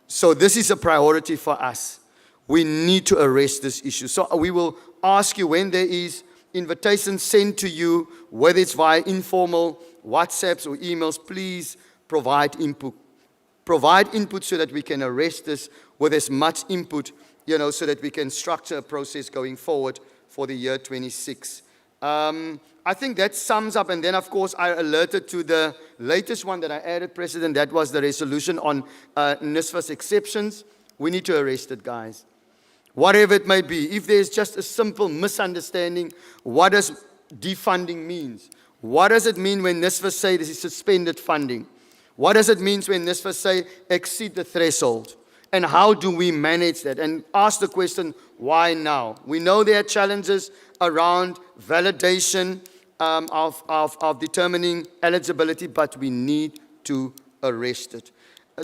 So this is a priority for us. We need to arrest this issue. So we will ask you when there is invitations sent to you, whether it's via informal WhatsApps or emails, please provide input. Provide input so that we can arrest this with as much input, so that we can structure a process going forward for the year 26. I think that sums up, and then of course I alerted to the latest one that I added, President, that was the resolution on NSFAS exceptions. We need to arrest it, guys. Whatever it may be, if there's just a simple misunderstanding, what does defunding means? What does it mean when NSFAS say this is suspended funding? What does it mean when NSFAS say exceed the threshold? And how do we manage that? And ask the question, why now? We know there are challenges around validation of determining eligibility, but we need to arrest it.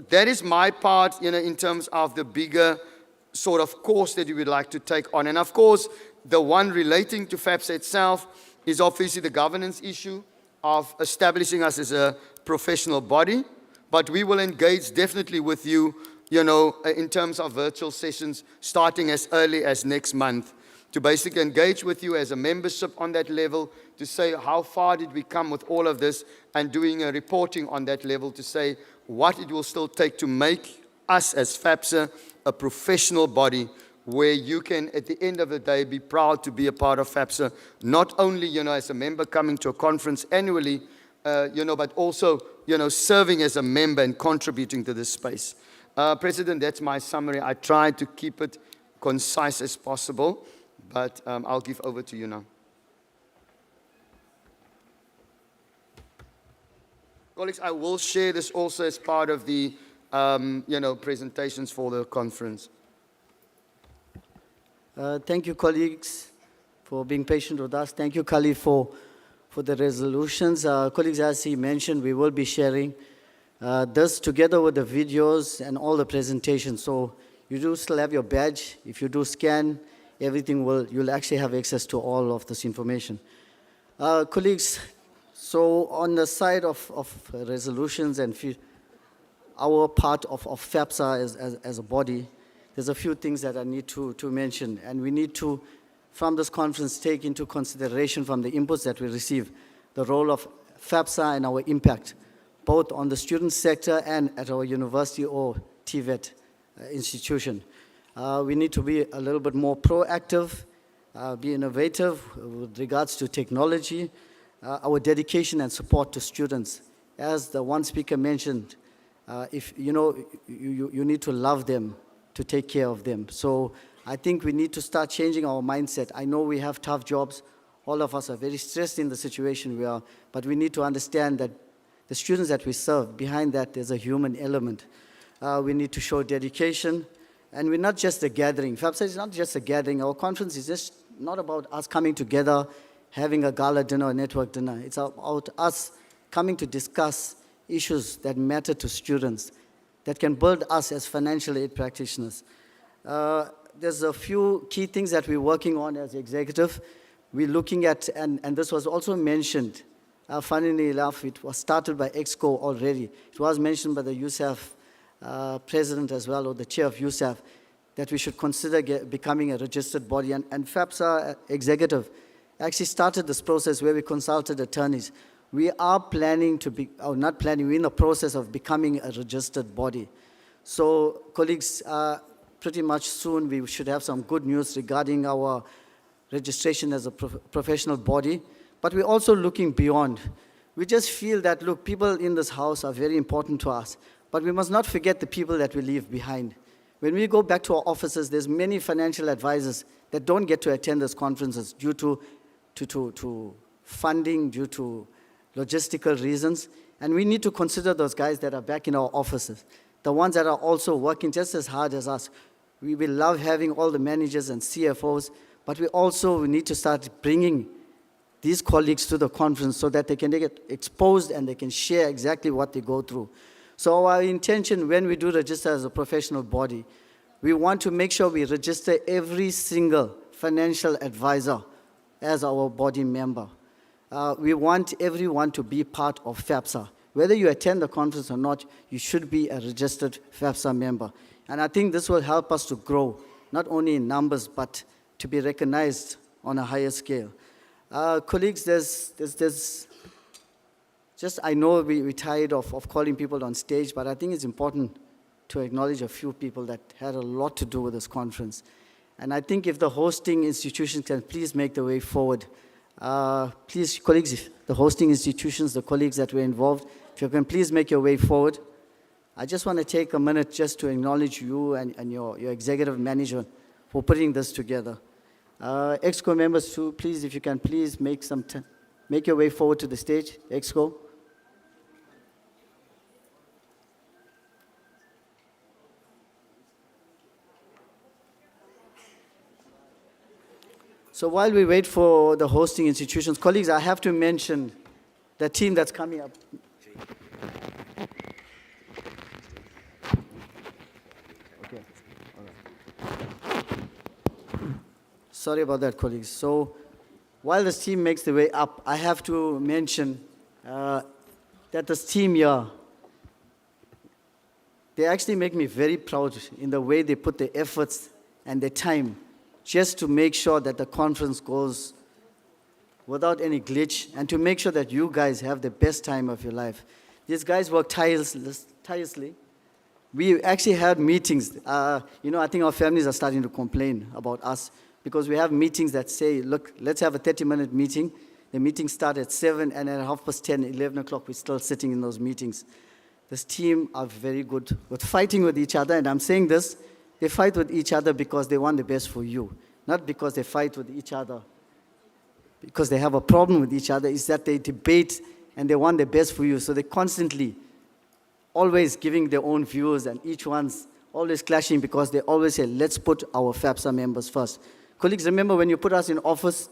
That is my part, in terms of the bigger sort of course that you would like to take on. And of course, the one relating to FAPSA itself is obviously the governance issue of establishing us as a professional body, but we will engage definitely with you, in terms of virtual sessions starting as early as next month, to basically engage with you as a membership on that level, to say how far did we come with all of this, and doing a reporting on that level to say what it will still take to make us as FAPSA a professional body where you can, at the end of the day, be proud to be a part of FAPSA, not only, as a member coming to a conference annually, but also, serving as a member and contributing to this space. President, that's my summary. I tried to keep it concise as possible, but I'll give over to you now. Colleagues, I will share this also as part of the, presentations for the conference. Thank you, colleagues, for being patient with us. Thank you, Kali, for the resolutions. Colleagues, as he mentioned, we will be sharing this together with the videos and all the presentations. So you do still have your badge. If you do scan, everything you'll actually have access to all of this information. Colleagues, so on the side of resolutions and our part of FAPSA as a body, there's a few things that I need to mention, and we need to, from this conference, take into consideration from the inputs that we receive, the role of FAPSA and our impact, both on the student sector and at our university or TVET institution. We need to be a little bit more proactive, be innovative with regards to technology, our dedication and support to students. As the one speaker mentioned, if you need to love them to take care of them. So I think we need to start changing our mindset. I know we have tough jobs. All of us are very stressed in the situation we are, but we need to understand that the students that we serve, behind that there's a human element. We need to show dedication, and we're not just a gathering. FAPSA is not just a gathering. Our conference is just not about us coming together, having a gala dinner or network dinner. It's about us coming to discuss issues that matter to students, that can build us as financial aid practitioners. There's a few key things that we're working on as executive. We're looking at, and this was also mentioned, funnily enough, it was started by EXCO already. It was mentioned by the USAF president as well, or the chair of USAF, that we should consider becoming a registered body. And FAPSA executive actually started this process where we consulted attorneys. we are planning to be, or not planning, we're in the process of becoming a registered body. So, colleagues, pretty much soon we should have some good news regarding our registration as a professional body, but we're also looking beyond. We just feel that, look, people in this house are very important to us, but we must not forget the people that we leave behind. When we go back to our offices, there's many financial advisors that don't get to attend these conferences due to funding, due to logistical reasons, and we need to consider those guys that are back in our offices, the ones that are also working just as hard as us. We will love having all the managers and CFOs, but we need to start bringing these colleagues to the conference so that they can get exposed and they can share exactly what they go through. So our intention when we do register as a professional body, we want to make sure we register every single financial advisor as our body member. We want everyone to be part of FAPSA. Whether you attend the conference or not, you should be a registered FAPSA member. And I think this will help us to grow, not only in numbers, but to be recognized on a higher scale. Colleagues, I know we're tired of calling people on stage, but I think it's important to acknowledge a few people that had a lot to do with this conference. And I think if the hosting institutions can please make the way forward, please, colleagues, if the hosting institutions, the colleagues that were involved, if you can please make your way forward. I just want to take a minute just to acknowledge you and your executive manager for putting this together. EXCO members too, please, if you can please make your way forward to the stage, EXCO. So while we wait for the hosting institutions, colleagues, I have to mention the team that's coming up. Okay, all right. Sorry about that, colleagues. So while this team makes the way up, I have to mention that this team here, they actually make me very proud in the way they put their efforts and their time just to make sure that the conference goes without any glitch and to make sure that you guys have the best time of your life. These guys work tirelessly. We actually had meetings. I think our families are starting to complain about us because we have meetings that say, look, let's have a 30-minute meeting. The meetings start at 7, and at 10:30, 11 o'clock, we're still sitting in those meetings. This team are very good with fighting with each other, and I'm saying this, they fight with each other because they want the best for you, not because they fight with each other because they have a problem with each other. It's that they debate and they want the best for you. So they're constantly always giving their own views, and each one's always clashing because they always say, let's put our FAPSA members first. Colleagues, remember when you put us in office,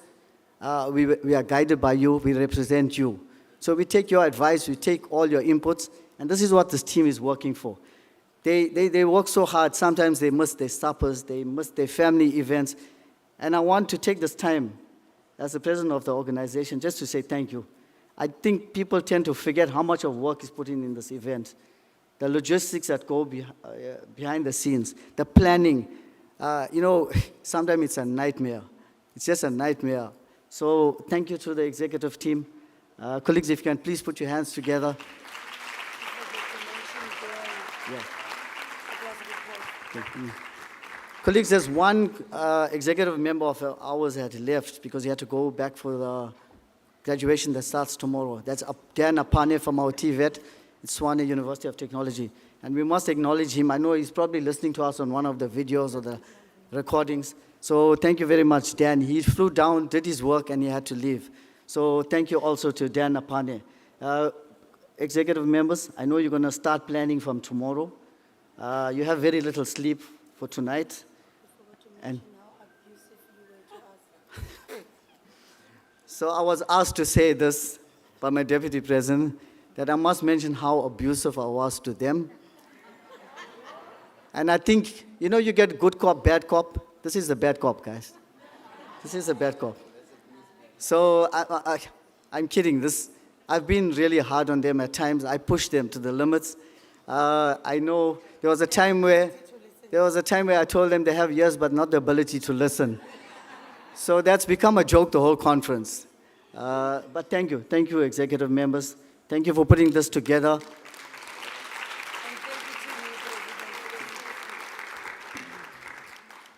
we are guided by you, we represent you. So we take your advice, we take all your inputs, and this is what this team is working for. They work so hard, sometimes they miss their suppers, they miss their family events, and I want to take this time as the president of the organization just to say thank you. I think people tend to forget how much of work is put in this event. The logistics that go behind the scenes, the planning, sometimes it's a nightmare. It's just a nightmare. So thank you to the executive team. Colleagues, if you can please put your hands together. Yeah. Colleagues, there's one executive member of ours had left because he had to go back for the graduation that starts tomorrow. That's Dan Apane from our TVET. It's Swane University of Technology. And we must acknowledge him. I know he's probably listening to us on one of the videos or the recordings. So thank you very much, Dan. He flew down, did his work, and he had to leave. So thank you also to Dan Apane. Executive members, I know you're going to start planning from tomorrow. You have very little sleep for tonight. And so I was asked to say this by my deputy president, that I must mention how abusive I was to them. And I think, you get good cop, bad cop. This is the bad cop, guys. This is the bad cop. So I'm kidding. I've been really hard on them at times. I pushed them to the limits. I know there was a time where I told them they have ears but not the ability to listen. So that's become a joke the whole conference. But thank you, executive members. Thank you for putting this together.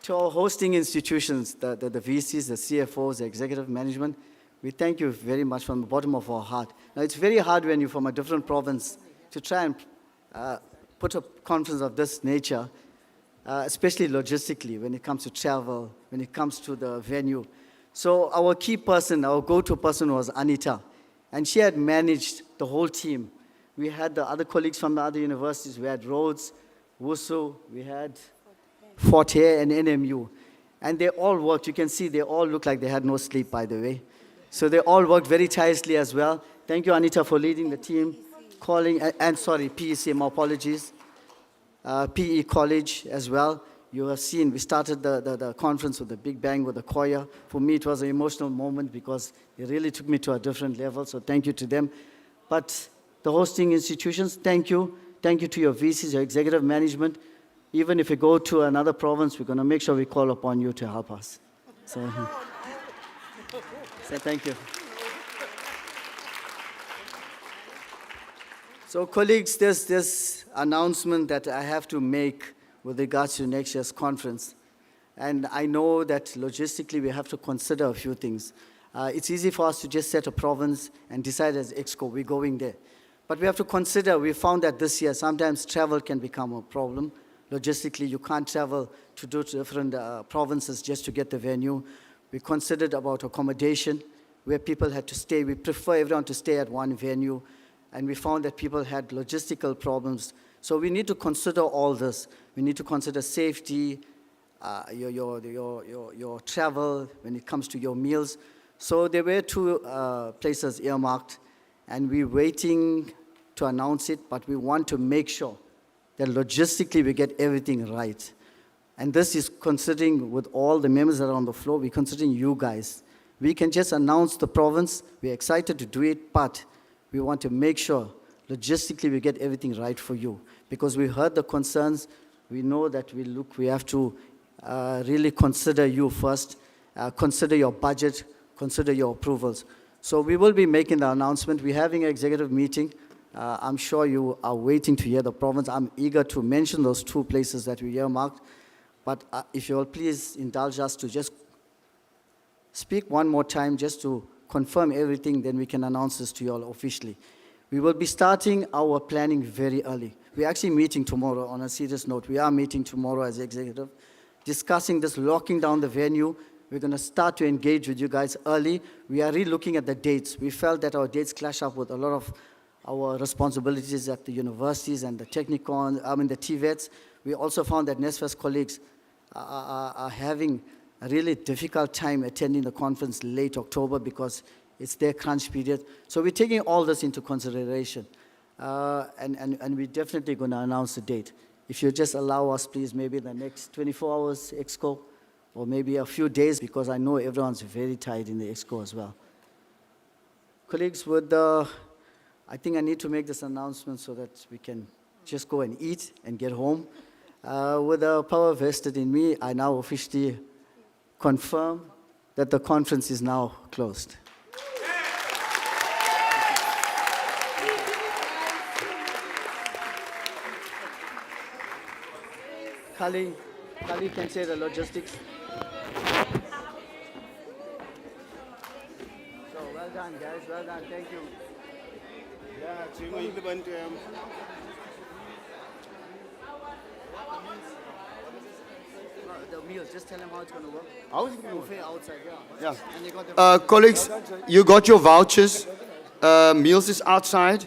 To our hosting institutions, the VCs, the CFOs, the executive management, we thank you very much from the bottom of our heart. Now, it's very hard when you're from a different province to try and put a conference of this nature, especially logistically, when it comes to travel, when it comes to the venue. So our key person, our go-to person was Anita, and she had managed the whole team. We had the other colleagues from the other universities. We had Rhodes, WUSU, we had Fort Hare and NMU. And they all worked. You can see they all look like they had no sleep, by the way. So they all worked very tirelessly as well. Thank you, Anita, for leading the team, PEC, my apologies. PE College as well. You have seen, we started the conference with a big bang with the choir. For me, it was an emotional moment because it really took me to a different level, so thank you to them. But the hosting institutions, thank you. Thank you to your VCs, your executive management. Even if we go to another province, we're going to make sure we call upon you to help us. So thank you. So colleagues, there's this announcement that I have to make with regards to next year's conference. And I know that logistically we have to consider a few things. It's easy for us to just set a province and decide as EXCO, we're going there. But we have to consider, we found that this year sometimes travel can become a problem. Logistically, you can't travel to different provinces just to get the venue. We considered about accommodation, where people had to stay. We prefer everyone to stay at one venue. And we found that people had logistical problems. So we need to consider all this. We need to consider safety, your travel, when it comes to your meals. So there were two places earmarked, and we're waiting to announce it, but we want to make sure that logistically we get everything right. And this is considering with all the members that are on the floor, we're considering you guys. We can just announce the province, we're excited to do it, but we want to make sure logistically we get everything right for you. Because we heard the concerns, we know that we have to really consider you first, consider your budget, consider your approvals. So we will be making the announcement. We're having an executive meeting. I'm sure you are waiting to hear the province. I'm eager to mention those two places that we earmarked. But if you will please indulge us to just speak one more time just to confirm everything, then we can announce this to you all officially. We will be starting our planning very early. We're actually meeting tomorrow on a serious note. We are meeting tomorrow as executive, discussing this, locking down the venue. We're going to start to engage with you guys early. We are re-looking at the dates. We felt that our dates clash up with a lot of our responsibilities at the universities and the the TVETs. We also found that NSFAS colleagues are having a really difficult time attending the conference late October because it's their crunch period. So we're taking all this into consideration. And we're definitely going to announce the date. If you just allow us, please, maybe the next 24 hours, EXCO, or maybe a few days, because I know everyone's very tight in the EXCO as well. Colleagues, I think I need to make this announcement so that we can just go and eat and get home. With the power vested in me, I now officially confirm that the conference is now closed. Kali can say the logistics. So well done, guys. Well done. Thank you. The meals, just tell them how it's going to work. How is it going to work? Buffet outside, yeah. Yeah. And you got the Colleagues, you got your vouchers. Meals is outside.